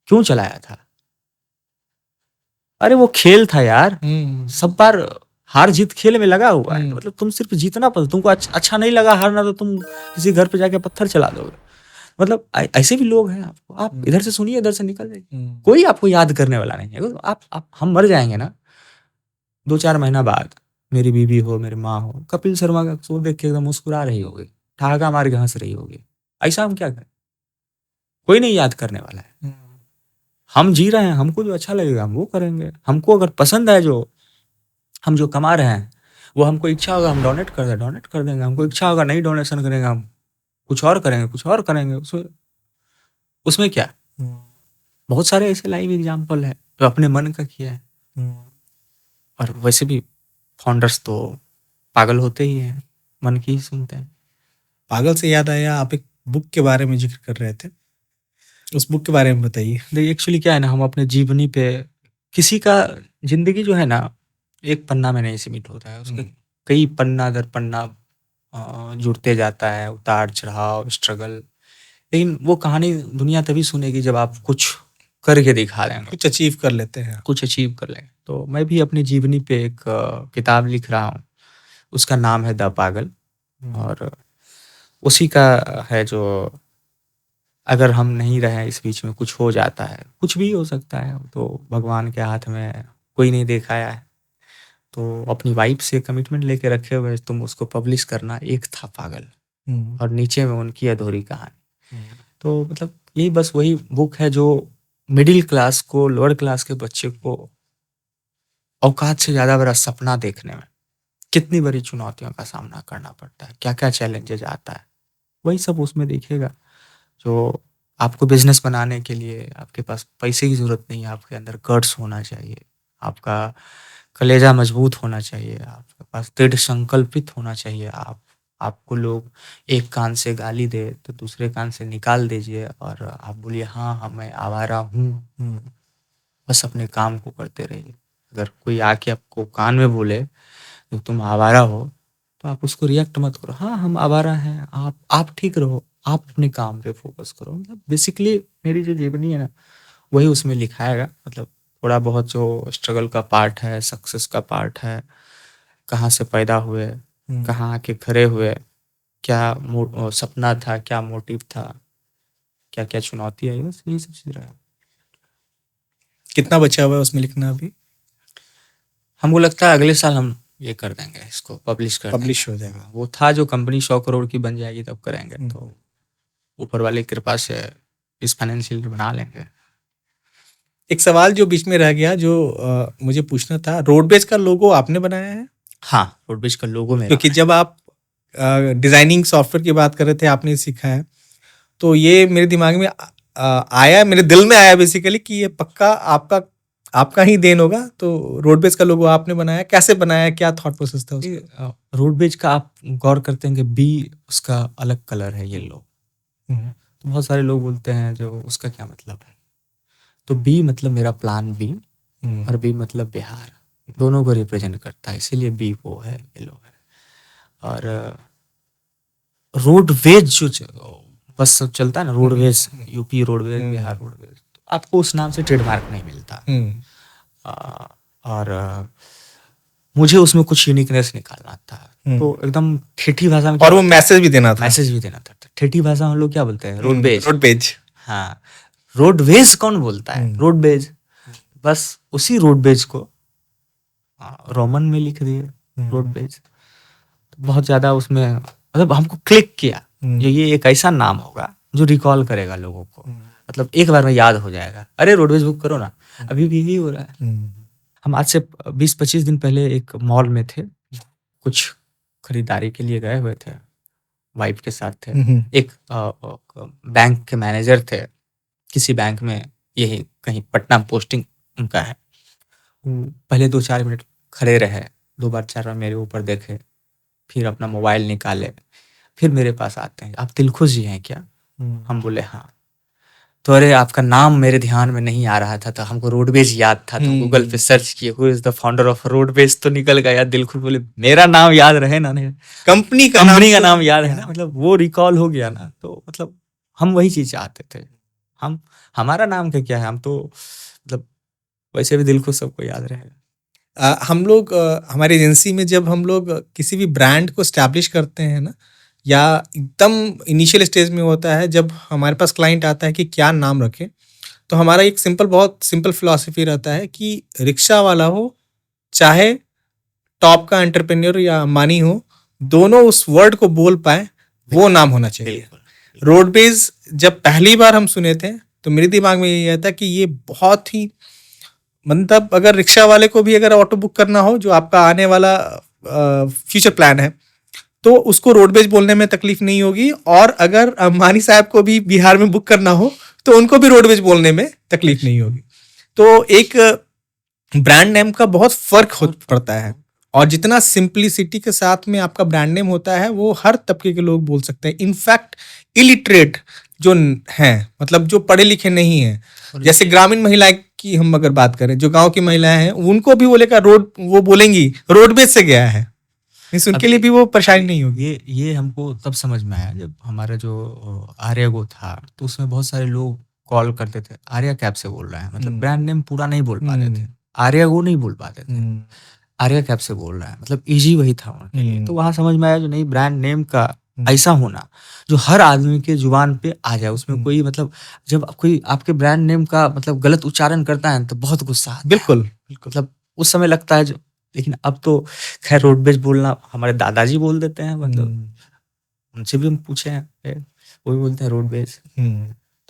क्यों चलाया था? अरे वो खेल था यार, सब बार हार जीत खेल में लगा हुआ है। मतलब तुम सिर्फ जीतना पसंद, तुमको अच्छा नहीं लगा हारना, तो तुम किसी घर पे जाके पत्थर चला दोगे। मतलब ऐसे भी लोग हैं। आपको आप इधर से सुनिए, इधर से निकल जाइए, कोई आपको याद करने वाला नहीं है। आप हम मर जाएंगे ना, 2-4 महीना बाद मेरी बीवी हो, मेरी माँ हो, कपिल शर्मा का शो देख के एकदम मुस्कुरा रही होगी, ठहाका मार के हंस रही होगी। ऐसा हम क्या करें? कोई नहीं याद करने वाला है। हम जी रहे हैं, हमको जो अच्छा लगेगा हम वो करेंगे। हमको अगर पसंद है जो हम जो कमा रहे हैं, वो हमको इच्छा होगा हम डोनेट कर देंगे। हमको इच्छा होगा नहीं डोनेशन करेंगे, हम कुछ और करेंगे। उसमें क्या? बहुत सारे ऐसे लाइव एग्जाम्पल है जो अपने मन का किया है। और वैसे भी फाउंडर्स तो पागल होते ही हैं, मन की ही सुनते हैं। पागल से याद आया, आप एक बुक के बारे में जिक्र कर रहे थे, उस बुक के बारे में बताइए। देखिए एक्चुअली क्या है ना, हम अपने जीवनी पे, किसी का जिंदगी जो है ना एक पन्ना में नहीं सीमित होता है, उसके कई पन्ना दर पन्ना जुड़ते जाता है, उतार चढ़ाव, स्ट्रगल। लेकिन वो कहानी दुनिया तभी सुनेगी जब आप कुछ करके दिखा लेंगे, कुछ अचीव कर लेते हैं, कुछ अचीव कर लेंगे। तो मैं भी अपनी जीवनी पे एक किताब लिख रहा हूँ, उसका नाम है द पागल। और उसी का है जो अगर हम नहीं रहे इस बीच में कुछ हो जाता है, कुछ भी हो सकता है, तो भगवान के हाथ में कोई नहीं देखाया है। तो अपनी वाइफ से कमिटमेंट लेके रखे हुए तुम उसको पब्लिश करना, एक था पागल और नीचे में उनकी अधूरी कहानी। तो मतलब यही बस वही बुक है जो मिडिल क्लास को, लोअर क्लास के बच्चे को औकात से ज़्यादा बड़ा सपना देखने में कितनी बड़ी चुनौतियों का सामना करना पड़ता है, क्या-क्या चैलेंजेस आता है, वही सब उसमें दिखेगा। जो आपको बिज़नेस बनाने के लिए आपके पास पैसे की ज़रूरत नहीं है, आपके अंदर गट्स होना चाहिए, आपका कलेजा मजबूत होना चाहिए, आपके पास दृढ़ संकल्पित होना चाहिए। आपको लोग एक कान से गाली दे तो दूसरे कान से निकाल दीजिए और आप बोलिए हाँ, हाँ मैं आवारा हूँ। बस अपने काम को करते रहिए। अगर कोई आके आपको कान में बोले तो तुम आवारा हो, तो आप उसको रिएक्ट मत करो। हाँ, हम आवारा हैं, आप ठीक रहो, आप अपने काम पे फ़ोकस करो। मतलब बेसिकली मेरी जो जीवनी है ना, वही उसमें लिखाएगा। मतलब थोड़ा बहुत जो स्ट्रगल का पार्ट है, सक्सेस का पार्ट है, कहाँ से पैदा हुए, कहाँ आके खड़े हुए, क्या सपना था, क्या मोटिव था, क्या-क्या चुनौती आई, बस यही सब चीज़ रहा। कितना बचा हुआ है उसमें लिखना अभी? हमको लगता है अगले साल हम ये कर देंगे, इसको पब्लिश कर देंगे। पब्लिश हो जाएगा। वो था जो कंपनी 100 करोड़ की बन जाएगी तब करेंगे, तो ऊपर वाले की कृपा से इस फाइनेंशियल ईयर बना लेंगे। एक सवाल जो बीच में रह गया, जो मुझे पूछना था, रोडबेज का लोगो आपने बनाया है? हाँ, रोडबेज का लोगो मेरा क्योंकि है। जब आप डिजाइनिंग सॉफ्टवेयर की बात कर रहे थे, आपने सीखा है, तो ये मेरे दिमाग में आया, मेरे दिल में आया बेसिकली कि ये पक्का आपका ही देन होगा। तो रोडबेज का लोगो आपने बनाया, कैसे बनाया, क्या थॉट प्रोसेस था उसका? रोडबेज का आप गौर करते हैं कि बी उसका अलग कलर है, येलो। तो बहुत सारे लोग बोलते हैं जो उसका क्या मतलब है, तो बी मतलब मेरा प्लान बी और बी मतलब बिहार, दोनों को रिप्रेजेंट करता है, इसीलिए बी वो है, येलो है। और रोडवेज जो बस सब चलता है ना, roadways, UP roadways, Bihar roadways, तो आपको उस नाम से ट्रेडमार्क नहीं मिलता। और मुझे उसमें कुछ यूनिकनेस निकालना था, तो एकदम ठेठी भाषा में, और वो मैसेज भी देना था। मैसेज भी देना था। ठेठी भाषा में हम लोग क्या बोलते हैं, रोडवेज। रोडवेज, हाँ, रोडवेज कौन बोलता है, रोडवेज। बस उसी रोडवेज को रोमन में लिख दिए, रोडवेज। तो बहुत ज्यादा उसमें मतलब हमको क्लिक किया, जो ये एक ऐसा नाम होगा जो रिकॉल करेगा लोगों को, मतलब एक बार में याद हो जाएगा, अरे रोडवेज बुक करो ना। अभी भी यही हो रहा है। हम आज से 20-25 दिन पहले एक मॉल में थे, कुछ खरीदारी के लिए गए हुए थे, वाइफ के साथ थे। एक बैंक के मैनेजर थे, किसी बैंक में, यही कहीं पटना पोस्टिंग उनका है। पहले 2-4 मिनट खड़े रहे, 2 बार 4 बार मेरे ऊपर देखे, फिर अपना मोबाइल निकाले, फिर मेरे पास आते हैं, आप दिलखुश जी हैं क्या? हम बोले हाँ। तो अरे आपका नाम मेरे ध्यान में नहीं आ रहा था, तो हमको रोडवेज याद था, तो गूगल पे सर्च किए who is the founder of roadways, तो निकल गया। दिलखुश बोले मेरा नाम याद रहे ना, नहीं कंपनी का नाम याद है ना, मतलब वो रिकॉल हो गया ना। तो मतलब हम वही चीज चाहते थे। हमारा नाम क्या है, हम तो मतलब वैसे भी दिलखुश सबको याद रहेगा। हम लोग हमारी एजेंसी में जब हम लोग किसी भी ब्रांड को स्टैब्लिश करते हैं ना, या एकदम इनिशियल स्टेज में होता है, जब हमारे पास क्लाइंट आता है कि क्या नाम रखें, तो हमारा एक बहुत सिंपल फिलॉसफी रहता है कि रिक्शा वाला हो चाहे टॉप का एंटरप्रेन्योर या अंबानी हो, दोनों उस वर्ड को बोल पाए, वो नाम होना चाहिए। रोडवेज जब पहली बार हम सुने थे, तो मेरे दिमाग में ये था कि ये बहुत ही, मतलब अगर रिक्शा वाले को भी अगर ऑटो बुक करना हो, जो आपका आने वाला फ्यूचर प्लान है, तो उसको रोडवेज बोलने में तकलीफ नहीं होगी। और अगर अंबानी साहब को भी बिहार में बुक करना हो, तो उनको भी रोडवेज बोलने में तकलीफ नहीं होगी। तो एक ब्रांड नेम का बहुत फर्क पड़ता है, और जितना सिंप्लिसिटी के साथ में आपका ब्रांड नेम होता है, वो हर तबके के लोग बोल सकते हैं। इनफैक्ट इलिटरेट जो हैं, मतलब जो पढ़े लिखे नहीं है, जैसे ग्रामीण महिलाएं की हम अगर बात करें, जो गांव की महिलाएं हैं, उनको भी बोलेगा वो बोलेंगी रोडवेज से गया है, उनके लिए भी वो परेशानी नहीं होगी। ये हमको तब समझ में आया जब हमारा जो आर्यागो था, तो उसमें बहुत सारे लोग कॉल करते थे, आर्या कैब से बोल रहे हैं, मतलब ब्रांड नेम पूरा नहीं बोल पाते थे, आर्यागो नहीं बोल पाते थे, आर्या कैब से बोल रहे हैं, मतलब इजी वही था उनके लिए। तो वहां समझ में आया जो नहीं, ब्रांड नेम का ऐसा होना जो हर आदमी के जुबान पे आ जाए, उसमें कोई मतलब जब कोई आपके ब्रांड नेम का मतलब गलत उच्चारण करता है तो बहुत गुस्सा आता है। बिल्कुल, बिल्कुल। मतलब उस समय लगता है जो, लेकिन अब तो खैर रोडवेज बोलना हमारे दादाजी बोल देते हैं, मतलब उनसे भी हम पूछे हैं, वो भी बोलते हैं रोडवेज,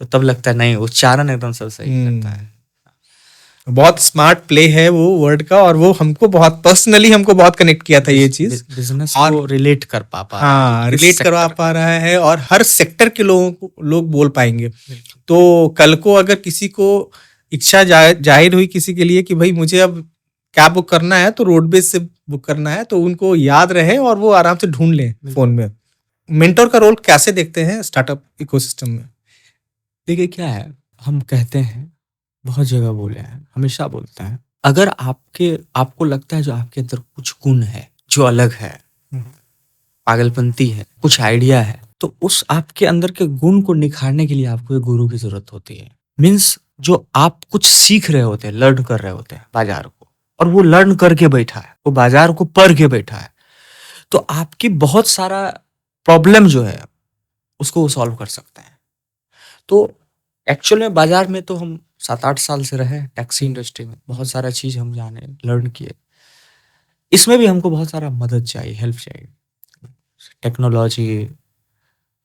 तो तब लगता है नहीं उच्चारण एकदम सब सही करता है। बहुत स्मार्ट प्ले है वो वर्ड का, और वो हमको बहुत पर्सनली हमको बहुत कनेक्ट किया था ये चीज, बिजनेस और को रिलेट कर पा रहा है, हाँ रिलेट करवा पा रहा है, और हर सेक्टर के लोग बोल पाएंगे। बिल्कुल। तो कल को अगर किसी को इच्छा जाहिर हुई किसी के लिए कि भाई मुझे अब कैब बुक करना है तो रोडवेज से बुक करना है, तो उनको याद रहे और वो आराम से ढूंढ लें फोन में। मेंटोर का रोल कैसे देखते हैं स्टार्टअप इकोसिस्टम में? देखिए क्या है, हम कहते हैं, बहुत जगह बोले हैं, हमेशा बोलते हैं, अगर आपको लगता है जो आपके अंदर कुछ गुण है जो अलग है, पागलपंती है, कुछ आइडिया है, तो उस आपके अंदर के गुण को निखारने के लिए आपको एक गुरु की जरूरत होती है। मीन्स जो आप कुछ सीख रहे होते हैं, लर्न कर रहे होते हैं बाजार को, और वो लर्न करके बैठा है, वो बाजार को पढ़ के बैठा है, तो आपकी बहुत सारा प्रॉब्लम जो है उसको वो सॉल्व कर सकते हैं। तो एक्चुअल में बाजार में तो हम 7-8 साल से रहे, टैक्सी इंडस्ट्री में बहुत सारा चीज हम जाने, लर्न किए। इसमें भी हमको बहुत सारा मदद चाहिए, हेल्प चाहिए, टेक्नोलॉजी,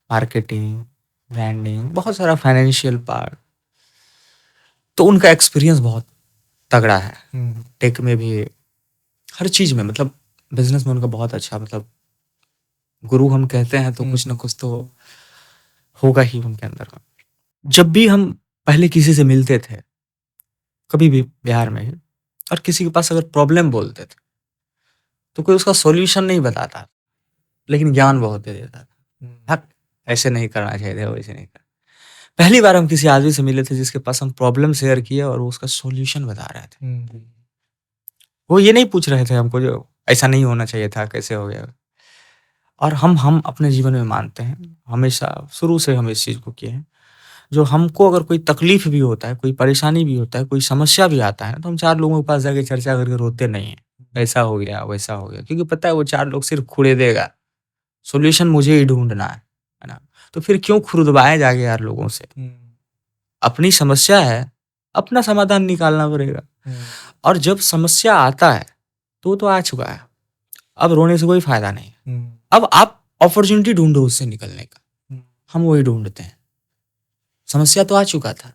मार्केटिंग, ब्रांडिंग, बहुत सारा फाइनेंशियल पार्ट। तो उनका एक्सपीरियंस बहुत तगड़ा है, टेक में भी, हर चीज में, मतलब बिजनेस में उनका बहुत अच्छा, मतलब गुरु हम कहते हैं तो कुछ ना कुछ तो होगा ही उनके अंदर में। जब भी हम पहले किसी से मिलते थे, कभी भी बिहार में ही, और किसी के पास अगर प्रॉब्लम बोलते थे तो कोई उसका सॉल्यूशन नहीं बताता, लेकिन ज्ञान बहुत दे देता था। हट, ऐसे नहीं करना चाहिए, वैसे नहीं करना। पहली बार हम किसी आदमी से मिले थे जिसके पास हम प्रॉब्लम शेयर किए और वो उसका सॉल्यूशन बता रहे थे। वो ये नहीं पूछ रहे थे हमको जो ऐसा नहीं होना चाहिए था, कैसे हो गया। और हम अपने जीवन में मानते हैं, हमेशा शुरू से हम इस चीज को किए हैं, जो हमको अगर कोई तकलीफ भी होता है, कोई परेशानी भी होता है, कोई समस्या भी आता है, तो हम 4 लोगों के पास जाके चर्चा करके रोते नहीं हैं, ऐसा हो गया, वैसा हो गया, क्योंकि पता है वो 4 लोग सिर्फ खुड़े देगा, सॉल्यूशन मुझे ही ढूँढना है ना? तो फिर क्यों खुरदुआए जाके यार लोगों से? अपनी समस्या है, अपना समाधान निकालना पड़ेगा। और जब समस्या आता है, तो वो तो आ चुका है, अब रोने से कोई फायदा नहीं है। अब आप अपॉर्चुनिटी ढूँढो उससे निकलने का, हम वही ढूँढते हैं। समस्या तो आ चुका था,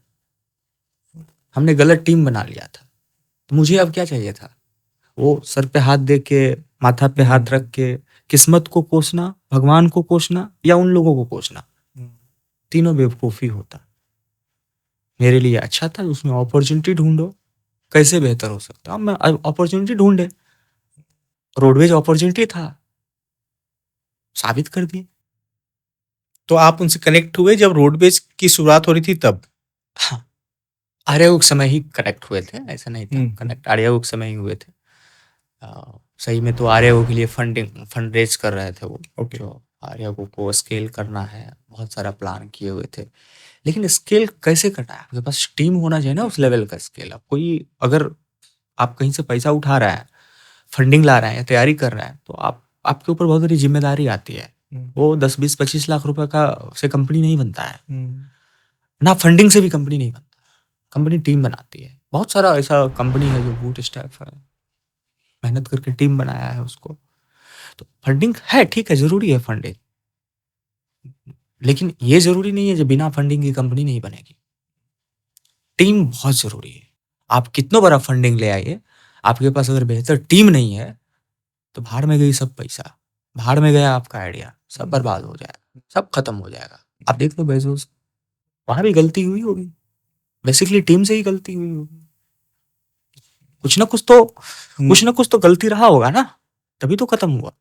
हमने गलत टीम बना लिया था, तो मुझे अब क्या चाहिए था? वो सर पे हाथ दे के, माथा पे हाथ रख के किस्मत को कोसना, भगवान को कोसना, या उन लोगों को कोसना, तीनों बेवकूफी होता। मेरे लिए अच्छा था, उसमें अपॉर्चुनिटी ढूंढो, कैसे बेहतर हो सकता। अब मैं अपॉर्चुनिटी ढूंढे, रोडवेज अपॉर्चुनिटी था, साबित कर दिए। तो आप उनसे कनेक्ट हुए जब रोडवेज की शुरुआत हो रही थी तब? हाँ, आर्यभुक समय ही कनेक्ट हुए थे, ऐसा नहीं था कनेक्ट, आर्यभुक समय ही हुए थे। सही में तो आर्यभुक के लिए फंड रेज कर रहे थे वो, जो आर्यभुक को स्केल करना है, बहुत सारा प्लान किए हुए थे। लेकिन स्केल कैसे करना है? आपके पास टीम होना चाहिए ना उस लेवल का स्केल। अब कोई अगर आप कहीं से पैसा उठा रहा है, फंडिंग ला रहा है या तैयारी कर रहा है, तो आपके ऊपर बहुत बड़ी जिम्मेदारी आती है। वो 10-20-25 लाख रुपए का से कंपनी नहीं बनता है, ना फंडिंग से भी कंपनी नहीं बनता, कंपनी टीम बनाती है। बहुत सारा ऐसा कंपनी है जो बूट स्ट्रैप है, मेहनत करके टीम बनाया है उसको। तो फंडिंग है, ठीक है, जरूरी है फंडिंग, लेकिन ये जरूरी नहीं है जो बिना फंडिंग की कंपनी नहीं बनेगी। टीम बहुत जरूरी है। आप कितना बड़ा फंडिंग ले आइए, आपके पास अगर बेहतर टीम नहीं है तो भाड़ में गई सब पैसा, भाड़ में गया आपका आइडिया, सब बर्बाद हो जाएगा, सब खत्म हो जाएगा। आप देख लो बेजोस, वहां भी गलती हुई होगी, बेसिकली टीम से ही गलती हुई होगी। कुछ ना कुछ तो गलती रहा होगा ना, तभी तो खत्म हुआ।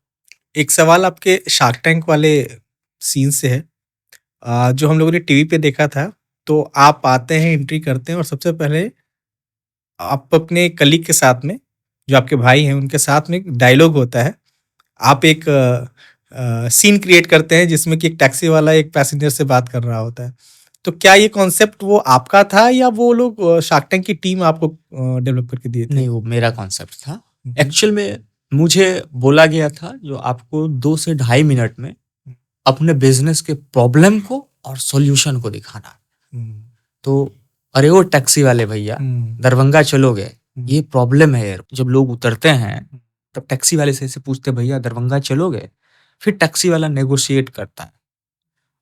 एक सवाल आपके शार्क टैंक वाले सीन से है, जो हम लोगों ने टीवी पे देखा था। तो आप आते हैं, एंट्री करते हैं, और सबसे पहले आप अपने कलीग के साथ में, जो आपके भाई हैं, उनके साथ में एक डायलॉग होता है। आप एक सीन क्रिएट करते हैं जिसमें कि एक टैक्सी वाला एक पैसेंजर से बात कर रहा होता है। तो क्या ये कॉन्सेप्ट वो आपका था, या वो लोग शार्क टैंक की टीम आपको डेवलप करके दिए थे? नहीं, वो मेरा कॉन्सेप्ट था। एक्चुअल में मुझे बोला गया था जो आपको 2 से ढाई मिनट में अपने बिजनेस के प्रॉब्लम को और सॉल्यूशन को दिखाना। तो अरे वो टैक्सी वाले भैया, दरभंगा चलोगे, ये प्रॉब्लम है यार। जब लोग उतरते हैं तब टैक्सी वाले से ऐसे पूछते, भैया दरभंगा चलोगे? फिर टैक्सी वाला नेगोशिएट करता है,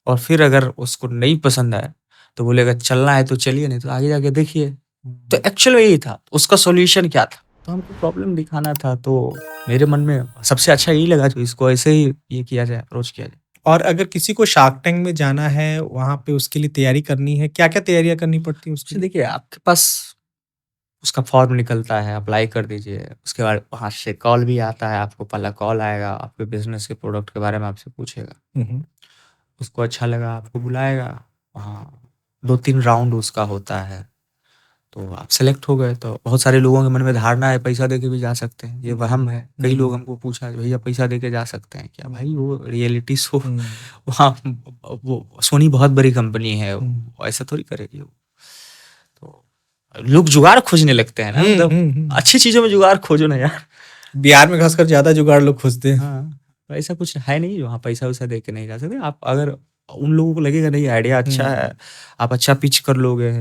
और फिर अगर उसको नहीं पसंद आए तो बोलेगा चलना है तो चलिए, नहीं तो आगे जाके देखिए। तो एक्चुअल में यही था, उसका सॉल्यूशन क्या था, तो हमको प्रॉब्लम दिखाना था। तो मेरे मन में सबसे अच्छा यही लगा, जो इसको ऐसे ही ये किया जाए, अप्रोच किया जाए। और अगर किसी को शार्क टैंक में जाना है, वहाँ पे उसके लिए तैयारी करनी है, क्या-क्या तैयारियाँ करनी पड़ती हैं उसके लिए? देखिए, आपके पास उसका फॉर्म निकलता है, अप्लाई कर दीजिए। उसके बाद वहाँ से कॉल भी आता है आपको, पहला कॉल आएगा, आपके बिज़नेस के प्रोडक्ट के बारे में आपसे पूछेगा। हुँ, हुँ। उसको अच्छा लगा, आपको बुलाएगा। वहाँ 2-3 राउंड उसका होता है, तो आप सेलेक्ट हो गए। तो बहुत सारे लोगों के मन में धारणा है पैसा देके भी जा सकते हैं, ये वहम है। कई लोग हमको पूछा, भैया पैसा देके जा सकते हैं क्या? भाई वो रियलिटी शो, वहाँ वो सोनी बहुत बड़ी कंपनी है, ऐसा थोड़ी करेगी वो। तो लोग जुगाड़ खोजने लगते हैं ना, मतलब अच्छी चीजों में जुगाड़ खोजो ना यार। बिहार में खासकर ज्यादा जुगाड़ लोग खोजते हैं। हाँ, ऐसा कुछ है नहीं वहाँ पैसा वैसा दे के नहीं जा सकते आप। अगर उन लोगों को लगेगा नहीं आइडिया अच्छा है, आप अच्छा पिच कर लोगे,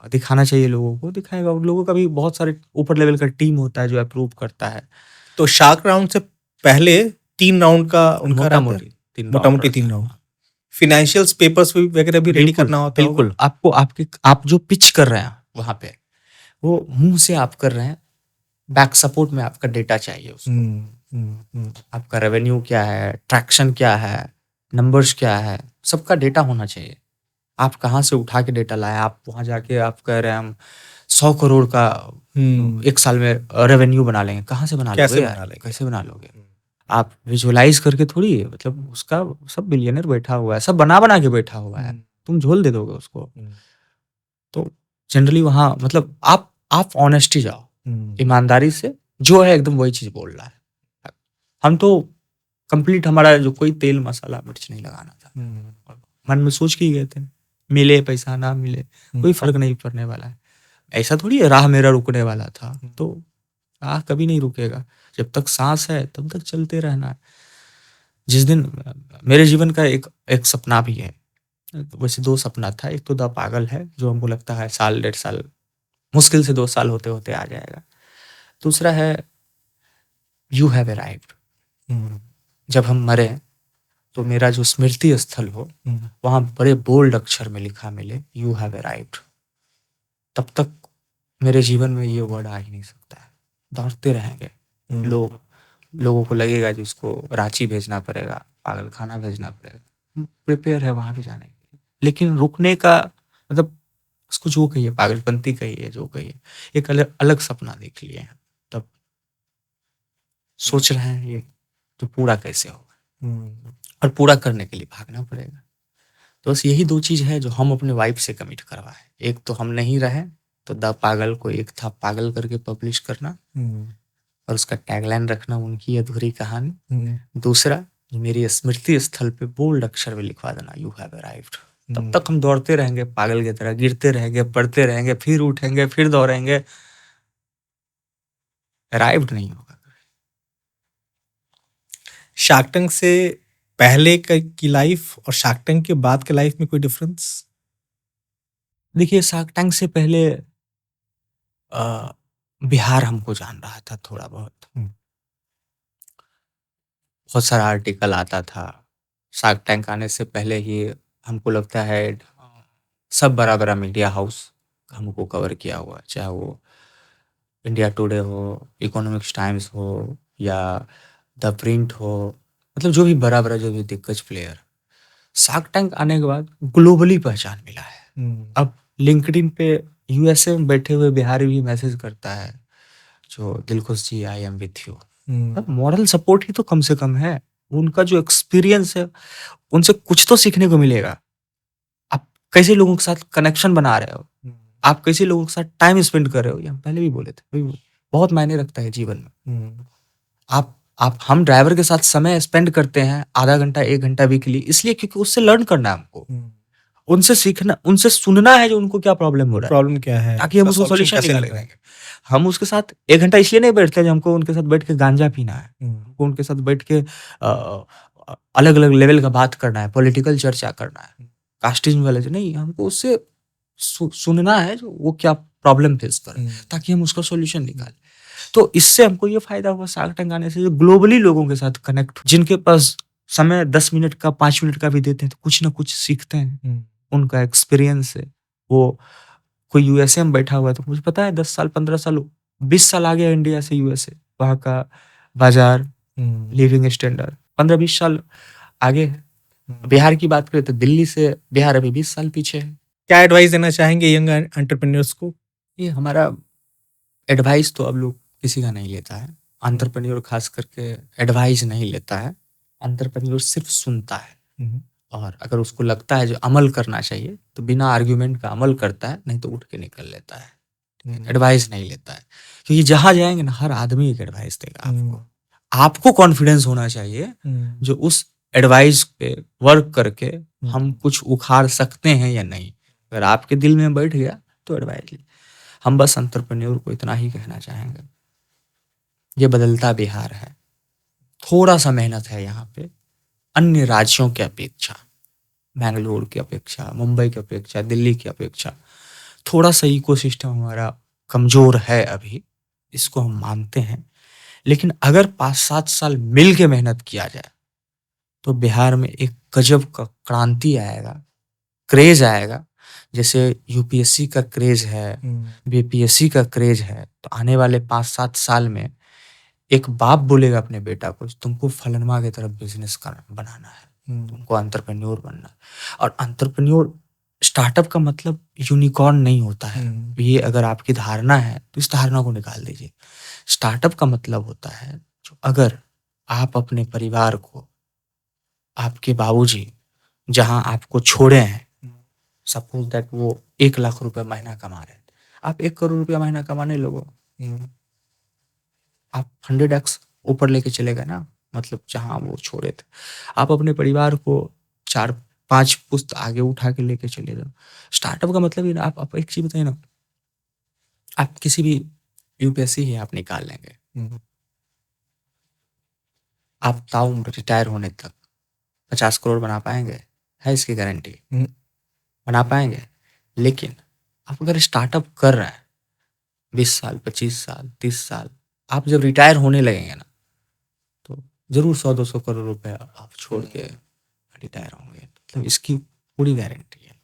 दिखाना चाहिए लोगों को, दिखाएगा। उन लोगों का भी बहुत सारे ऊपर लेवल का टीम होता है जो अप्रूव करता है। तो शार्क राउंड से पहले 3 राउंड का उनका मोटा-मोटी 3 राउंड। फाइनेंशियल्स पेपर्स वगैरह भी रेडी करना होता है। बिल्कुल, आपको आप जो पिच कर रहे हैं वहाँ पे, वो मुंह से आप कर रहे हैं, बैक सपोर्ट में आपका डेटा चाहिए उसको। आपका रेवेन्यू क्या है, ट्रैक्शन क्या है, नंबर्स क्या है, सबका डेटा होना चाहिए। आप कहाँ से उठा के डेटा लाए, आप वहाँ जाके आप कह रहे हैं हम 100 करोड़ का 1 साल में रेवेन्यू बना लेंगे, कहाँ से बना लोगे यार? कैसे बना लोगे? आप विजुअलाइज करके थोड़ी, मतलब उसका सब बिलियनर बैठा हुआ है, सब बना के बैठा हुआ है, तुम झोल दे दोगे उसको। तो जनरली वहाँ मतलब आप ऑनेस्टी जाओ, ईमानदारी से, जो है एकदम वही चीज बोल रहा है। हम तो कंप्लीट, हमारा जो कोई तेल मसाला मिर्च नहीं लगाना था, मन में सोच के ही गए थे, मिले पैसा ना मिले कोई फर्क नहीं पड़ने वाला है। ऐसा थोड़ी है राह मेरा रुकने वाला था, तो राह कभी नहीं रुकेगा। जब तक सांस है तब तक चलते रहना है। जिस दिन मेरे जीवन का एक सपना भी है, वैसे 2 सपना था। एक तो द पागल है, जो हमको लगता है 1.5 साल, मुश्किल से 2 साल होते होते आ जाएगा। दूसरा है यू हैव अराइव्ड। जब हम मरे तो मेरा जो स्मृति स्थल हो, वहां बड़े बोल्ड अक्षर में लिखा मिले, यू हैव अराइव्ड। तब तक मेरे जीवन में ये वर्ड आ ही नहीं सकता है। दौड़ते रहेंगे, लोगों को लगेगा कि उसको रांची भेजना पड़ेगा, पागल खाना भेजना पड़ेगा, प्रिपेयर है वहां भी जाने के लिए। लेकिन रुकने का मतलब, उसको जो कहिए, पागलपंती कहिए, जो कहिए, एक अलग सपना देख लिए हैं, तब सोच रहे हैं ये तो पूरा कैसे होगा, और पूरा करने के लिए भागना पड़ेगा। तो बस यही 2 चीज है जो हम अपने वाइफ से कमिट करवाए। एक तो हम नहीं रहे, तो द पागल को एक था पागल करके पब्लिश करना, और उसका टैगलाइन रखना उनकी अधूरी कहानी। दूसरा, मेरी स्मृति स्थल पे बोल्ड अक्षर में लिखवा देना, यू हैव अराइव्ड। तब तक हम दौड़ते रहेंगे पागल की तरह, गिरते रहेंगे, पढ़ते रहेंगे, फिर उठेंगे, फिर दौड़ेंगे, अराइव्ड नहीं होगा। शार्क टैंक से पहले की लाइफ और शार्क टैंक के बाद के लाइफ में कोई डिफरेंस? देखिए, शार्क टैंक से पहले बिहार हमको जान रहा था थोड़ा बहुत, बहुत सारा आर्टिकल आता था। शार्क टैंक आने से पहले ही हमको लगता है सब बड़ा बड़ा मीडिया हाउस हमको कवर किया हुआ, चाहे वो इंडिया टुडे हो, इकोनॉमिक्स टाइम्स हो, या द प्रिंट हो, मतलब जो भी बड़ा बड़ा, जो भी दिग्गज प्लेयर। शार्क टैंक आने के बाद ग्लोबली पहचान मिला है। अब लिंक्डइन पे यूएसए में बैठे हुए बिहारी भी मैसेज करता है, जो Dilkhush ji, I am with you. Moral support ही तो कम से कम है। उनका जो एक्सपीरियंस है, उनसे कुछ तो सीखने को मिलेगा। आप कैसे लोगों के साथ कनेक्शन बना रहे हो, आप कैसे लोगों के साथ टाइम स्पेंड कर रहे हो, ये हम पहले भी बोले थे, बहुत मायने रखता है जीवन में। हम ड्राइवर के साथ समय स्पेंड करते हैं आधा घंटा 1 घंटा वीकली, इसलिए क्योंकि उससे लर्न करना है हमको, उनसे सीखना, उनसे सुनना है जो उनको क्या प्रॉब्लम हो रहा है, प्रॉब्लम क्या है, ताकि हम उसको सॉल्यूशन निकालेंगे। हम उसके साथ 1 घंटा इसलिए नहीं बैठते, हमको उनके साथ बैठ के गांजा पीना है, हमको उनके साथ बैठ के अलग-अलग लेवल का बात करना है, पॉलिटिकल चर्चा करना है, कास्टिज़्म वाला जो नहीं, हमको उससे सुनना है जो वो क्या प्रॉब्लम फेस कर रहा है, ताकि हम उसका सॉल्यूशन निकालें। तो इससे हमको ये फ़ायदा हुआ शार्क टैंक आने से, जो ग्लोबली लोगों के साथ कनेक्ट, जिनके पास समय 10 मिनट का, 5 मिनट का भी देते हैं, तो कुछ ना कुछ सीखते हैं, उनका एक्सपीरियंस है। वो कोई यूएसए में बैठा हुआ है, तो मुझे पता है 10 साल, 15 साल, 20 साल आ गया इंडिया से यूएसए, वहाँ का बाज़ार, लिविंग स्टैंडर्ड 15-20 साल आगे है। बिहार की बात करें तो दिल्ली से बिहार अभी 20 साल पीछे है। क्या एडवाइस देना चाहेंगे यंग एंटरप्रेन्योर्स को? ये हमारा एडवाइस तो अब लोग किसी का नहीं लेता है। एंटरप्रेन्योर खास करके एडवाइस नहीं लेता है। एंटरप्रेन्योर सिर्फ सुनता है, और अगर उसको लगता है जो अमल करना चाहिए, तो बिना आर्ग्यूमेंट का अमल करता है, नहीं तो उठ के निकल लेता है। एडवाइस नहीं लेता है, क्योंकि जहाँ जाएंगे ना, हर आदमी एक एडवाइस देगा आपको। आपको कॉन्फिडेंस होना चाहिए जो उस एडवाइस पे वर्क करके हम कुछ उखाड़ सकते हैं या नहीं। अगर आपके दिल में बैठ गया तो एडवाइस ले। हम बस एंटरप्रेन्योर को इतना ही कहना चाहेंगे, ये बदलता बिहार है, थोड़ा सा मेहनत है यहाँ पे, अन्य राज्यों की अपेक्षा, बैंगलोर की अपेक्षा, मुंबई की अपेक्षा, दिल्ली की अपेक्षा थोड़ा सा इकोसिस्टम हमारा कमजोर है अभी, इसको हम मानते हैं। लेकिन अगर 5-7 साल मिल के मेहनत किया जाए, तो बिहार में एक गजब का क्रांति आएगा, क्रेज आएगा। जैसे यूपीएससी का क्रेज है, बीपीएससी का क्रेज है, तो आने वाले 5-7 साल में एक बाप बोलेगा अपने बेटा को, तुमको फलनमा की तरफ बिजनेस बनाना है, तुमको एंटरप्रेन्योर बनना है। और एंटरप्रेन्योर स्टार्टअप का मतलब यूनिकॉर्न नहीं होता है। ये अगर आपकी धारणा है तो इस धारणा को निकाल दीजिए। स्टार्टअप का मतलब होता है जो अगर आप अपने परिवार को, आपके बाबूजी जहां आपको छोड़े हैं, सपोज दैट वो 1 लाख रुपए महीना कमा रहे हैं, आप 1 करोड़ रुपया महीना कमाने लगो, आप 100x ऊपर लेके चले गए ना, मतलब जहां वो छोड़े थे। आप अपने परिवार को 4-5 पुश्त आगे उठा के लेके चले जाओ। स्टार्टअप का मतलब ये ना, आप एक चीज बताइए ना, आप किसी भी यूपीएससी ही आप निकाल लेंगे, आप ताउम्र रिटायर होने तक 50 करोड़ बना पाएंगे? है इसकी गारंटी? बना पाएंगे? लेकिन आप अगर स्टार्टअप कर रहे हैं 20 साल, 25 साल, 30 साल, आप जब रिटायर होने लगेंगे ना, तो जरूर 100-200 करोड़ रुपए आप छोड़ के रिटायर होंगे, मतलब इसकी पूरी गारंटी है।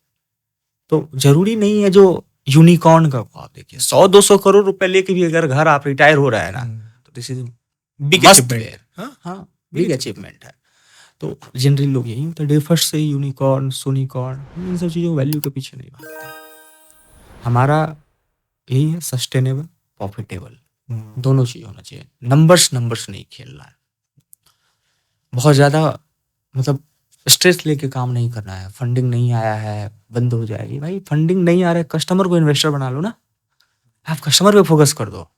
तो जरूरी नहीं है जो यूनिकॉर्न का आप देखिए, 100-200 करोड़ रुपए लेके भी अगर घर आप रिटायर हो रहा है ना, तो दिस इज बिग अचीवमेंट। हाँ, बिग अचीवमेंट है। तो जनरली लोग यही होता है, फर्स्ट से यूनिकॉर्न, सोनिकॉर्न, इन सब चीजों वैल्यू के पीछे नहीं भागते। हमारा यही है, सस्टेनेबल, प्रॉफिटेबल, दोनों चीज होना चाहिए। नंबर्स नहीं खेलना है, बहुत ज्यादा मतलब स्ट्रेस लेके काम नहीं करना है। फंडिंग नहीं आया है, बंद हो जाएगी, भाई फंडिंग नहीं आ रहा है, कस्टमर को इन्वेस्टर बना लो ना, आप कस्टमर पे फोकस कर दो,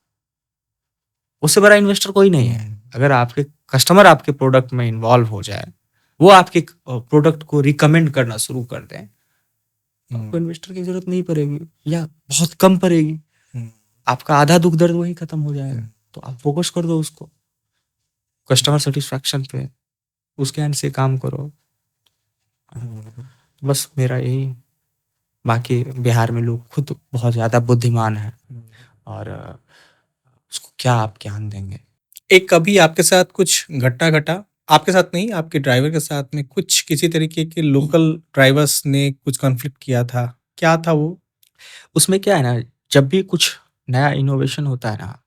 उससे बड़ा इन्वेस्टर कोई नहीं है। अगर आपके कस्टमर आपके प्रोडक्ट में इन्वॉल्व हो जाए, वो आपके प्रोडक्ट को रिकमेंड करना शुरू कर दें, आपको इन्वेस्टर की जरूरत नहीं पड़ेगी, या बहुत कम पड़ेगी। आपका आधा दुख दर्द वही खत्म हो जाएगा। तो आप फोकस कर दो उसको, कस्टमर सेटिस्फैक्शन पे, उसके एंड से काम करो। बस मेरा यही। बाकी बिहार में लोग खुद बहुत ज्यादा बुद्धिमान है, और उसको क्या आप ज्ञान देंगे। एक कभी आपके साथ कुछ घटना घटा, आपके साथ नहीं, आपके ड्राइवर के साथ में कुछ किसी तरीके के लोकल ड्राइवर्स ने कुछ कॉन्फ्लिक्ट किया था, क्या था वो? उसमें क्या है ना, जब भी कुछ नया इनोवेशन होता है ना,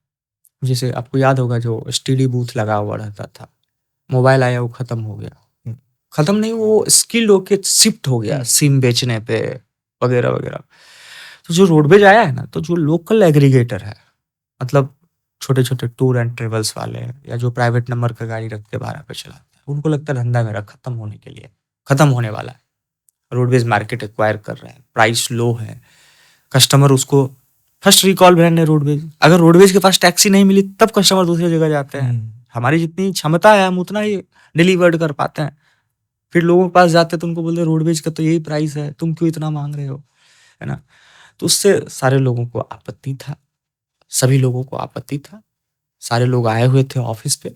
जैसे आपको याद होगा जो स्टीडी बूथ लगा हुआ रहता था, मोबाइल आया वो खत्म हो गया, खत्म नहीं, वो स्किल्ड होके शिफ्ट हो गया सिम बेचने पे वगैरह वगैरह। तो जो रोडवेज आया है ना, तो जो लोकल एग्रीगेटर है, मतलब छोटे छोटे टूर एंड ट्रेवल्स वाले या जो प्राइवेट नंबर का गाड़ी रख के भाड़ा पे चलाते हैं, उनको लगता है धंधा मेरा खत्म होने के लिए, खत्म होने वाला है, रोडवेज मार्केट एक्वायर कर रहे हैं, प्राइस लो है, कस्टमर उसको फर्स्ट रिकॉल ब्रांड है रोडवेज। अगर रोडवेज के पास टैक्सी नहीं मिली तब कस्टमर दूसरी जगह जाते हैं। हमारी जितनी क्षमता है हम उतना ही डिलीवर्ड कर पाते हैं। फिर लोगों के पास जाते हैं तो उनको बोलते हैं रोडवेज का तो यही प्राइस है, तुम क्यों इतना मांग रहे हो, है ना। तो उससे सारे लोगों को आपत्ति था, सारे लोग आए हुए थे ऑफिस पे।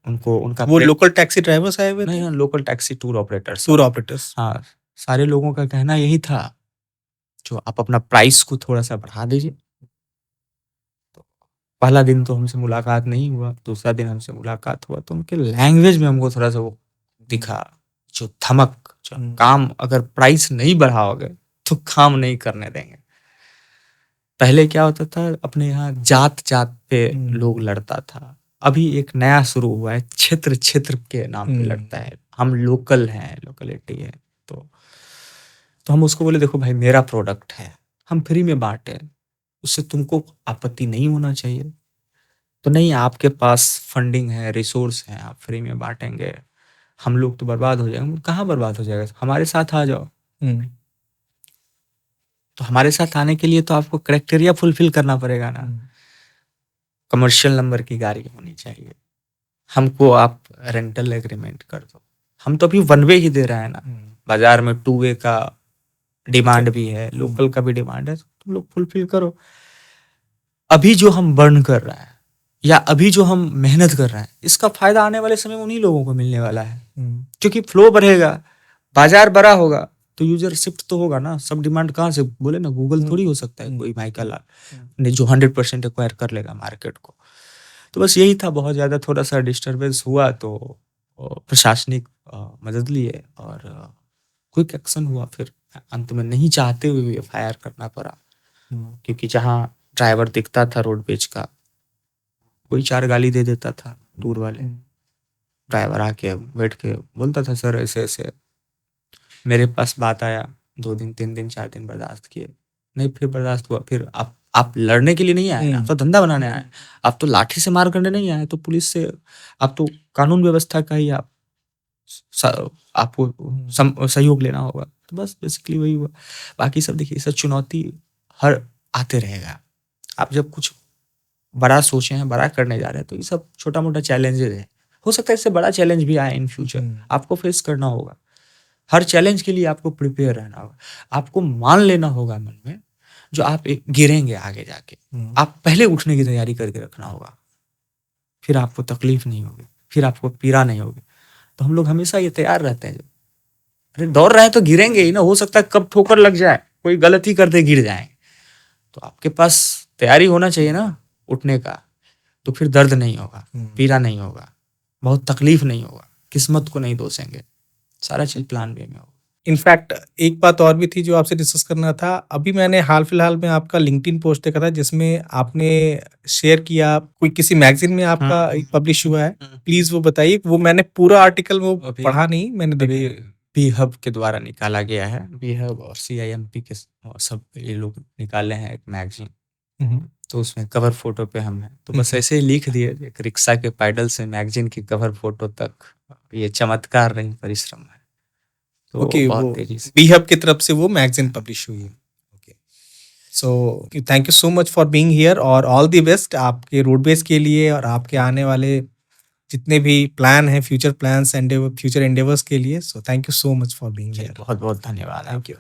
उनको उनका वो लोकल टैक्सी ड्राइवर्स आए हुए थे? नहीं, local taxi tour operators. Tour operators. हाँ, सारे लोगों का कहना यही था, जो आप अपना प्राइस को थोड़ा-सा बढ़ा दीजिए। तो पहला दिन तो हमसे मुलाकात नहीं हुआ, दूसरा दिन हमसे मुलाकात हुआ तो उनके लैंग्वेज में हमको थोड़ा-सा वो दिखा, जो धमक, जो काम अगर प्राइस नहीं बढ़ाओगे तो काम नहीं करने देंगे। पहले क्या होता था, अपने यहाँ जात-जात पे लोग लड़ता था। अभी एक नया शुरू हुआ है, क्षेत्र-क्षेत्र के नाम पे लड़ता है। हम लोकल हैं, लोकेलिटी है। तो हम उसको बोले, देखो भाई मेरा प्रोडक्ट है, हम फ्री में बाँटे, उससे तुमको आपत्ति नहीं होना चाहिए। तो नहीं, आपके पास फंडिंग है, रिसोर्स है, आप फ्री में बाँटेंगे, हम लोग तो बर्बाद हो जाएँगे। कहाँ बर्बाद हो जाएगा? हमारे साथ आ जाओ। तो हमारे साथ आने के लिए तो आपको क्राइटेरिया फुलफिल करना पड़ेगा ना। कमर्शियल नंबर की गाड़ी होनी चाहिए, हमको आप रेंटल एग्रीमेंट कर दो। हम तो अभी वन वे ही दे रहे हैं ना, बाजार में टू वे का डिमांड भी है, लोकल का भी डिमांड है, तुम लोग फुलफिल करो। अभी जो हम बर्न कर रहे हैं या अभी जो हम मेहनत कर रहे हैं, इसका फायदा आने वाले समय में उन्हीं लोगों को मिलने वाला है। क्योंकि फ्लो बढ़ेगा, बाजार बड़ा होगा तो यूजर शिफ्ट तो होगा ना। सब डिमांड कहाँ से, बोले ना, गूगल थोड़ी हो सकता है कोई माइकल ने जो 100% एक्वायर कर लेगा मार्केट को। तो बस यही था, बहुत ज़्यादा थोड़ा सा डिस्टर्बेंस हुआ तो प्रशासनिक मदद लिए और क्विक एक्शन हुआ। फिर अंत में नहीं चाहते हुए भी एफआईआर करना पड़ा, क्योंकि जहाँ ड्राइवर दिखता था रोड पेज का, कोई 4 गाली दे देता था। टूर वाले ड्राइवर आके बैठ के बोलता था, सर ऐसे ऐसे। मेरे पास बात आया, 2 दिन 3 दिन 4 दिन बर्दाश्त किए, नहीं फिर बर्दाश्त हुआ। फिर आप लड़ने के लिए नहीं आए, आप तो धंधा बनाने आए, आप तो लाठी से मार करने नहीं आए, तो पुलिस से आप तो कानून व्यवस्था का ही आपको सहयोग लेना होगा। तो बस बेसिकली वही हुआ। बाकी सब देखिए, सब चुनौती हर आते रहेगा। आप जब कुछ बड़ा सोचे हैं, बड़ा करने जा रहे हैं, तो ये सब छोटा मोटा चैलेंजेस है। हो सकता है इससे बड़ा चैलेंज भी आए इन फ्यूचर, आपको फेस करना होगा। हर चैलेंज के लिए आपको प्रिपेयर रहना होगा, आपको मान लेना होगा मन में, जो आप गिरेंगे आगे जाके, आप पहले उठने की तैयारी करके रखना होगा। फिर आपको तकलीफ नहीं होगी, फिर आपको पीड़ा नहीं होगी। तो हम लोग हमेशा ये तैयार रहते हैं, अरे दौड़ रहे हैं तो गिरेंगे ही ना, हो सकता है कब ठोकर लग जाए, कोई गलती कर दे, गिर जाए। तो आपके पास तैयारी होना चाहिए ना उठने का। तो फिर दर्द नहीं होगा, पीड़ा नहीं होगा, बहुत तकलीफ नहीं होगा, किस्मत को नहीं दोसेंगे, सारा चीज प्लान वे में होगा। इनफैक्ट एक बात और भी थी जो आपसे डिस्कस करना था। अभी मैंने हाल फिलहाल में आपका लिंक्डइन पोस्ट देखा था, जिसमें आपने शेयर किया, कोई किसी मैगजीन में आपका पब्लिश हुआ है। प्लीज वो बताइए। वो मैंने पूरा आर्टिकल वो पढ़ा नहीं, मैंने देखा। बी हब के द्वारा निकाला गया है, बी हब और CIMP के सब ये लोग निकाले हैं एक मैगजीन। तो उसमें कवर फोटो पे हम हैं, तो बस ऐसे ही लिख दिए, एक रिक्शा के पैडल से मैगजीन की कवर फोटो तक, ये चमत्कार नहीं परिश्रम है। तो ओके, बहुत तेजी से बी हब की तरफ से वो मैगजीन पब्लिश हुई है। Okay, so thank you so much for being here और ऑल द बेस्ट आपके रोडवेज के लिए और आपके आने वाले जितने भी प्लान हैं, future plans and future endeavours के लिए। So thank you so much for being here. बहुत बहुत धन्यवाद। Thank you.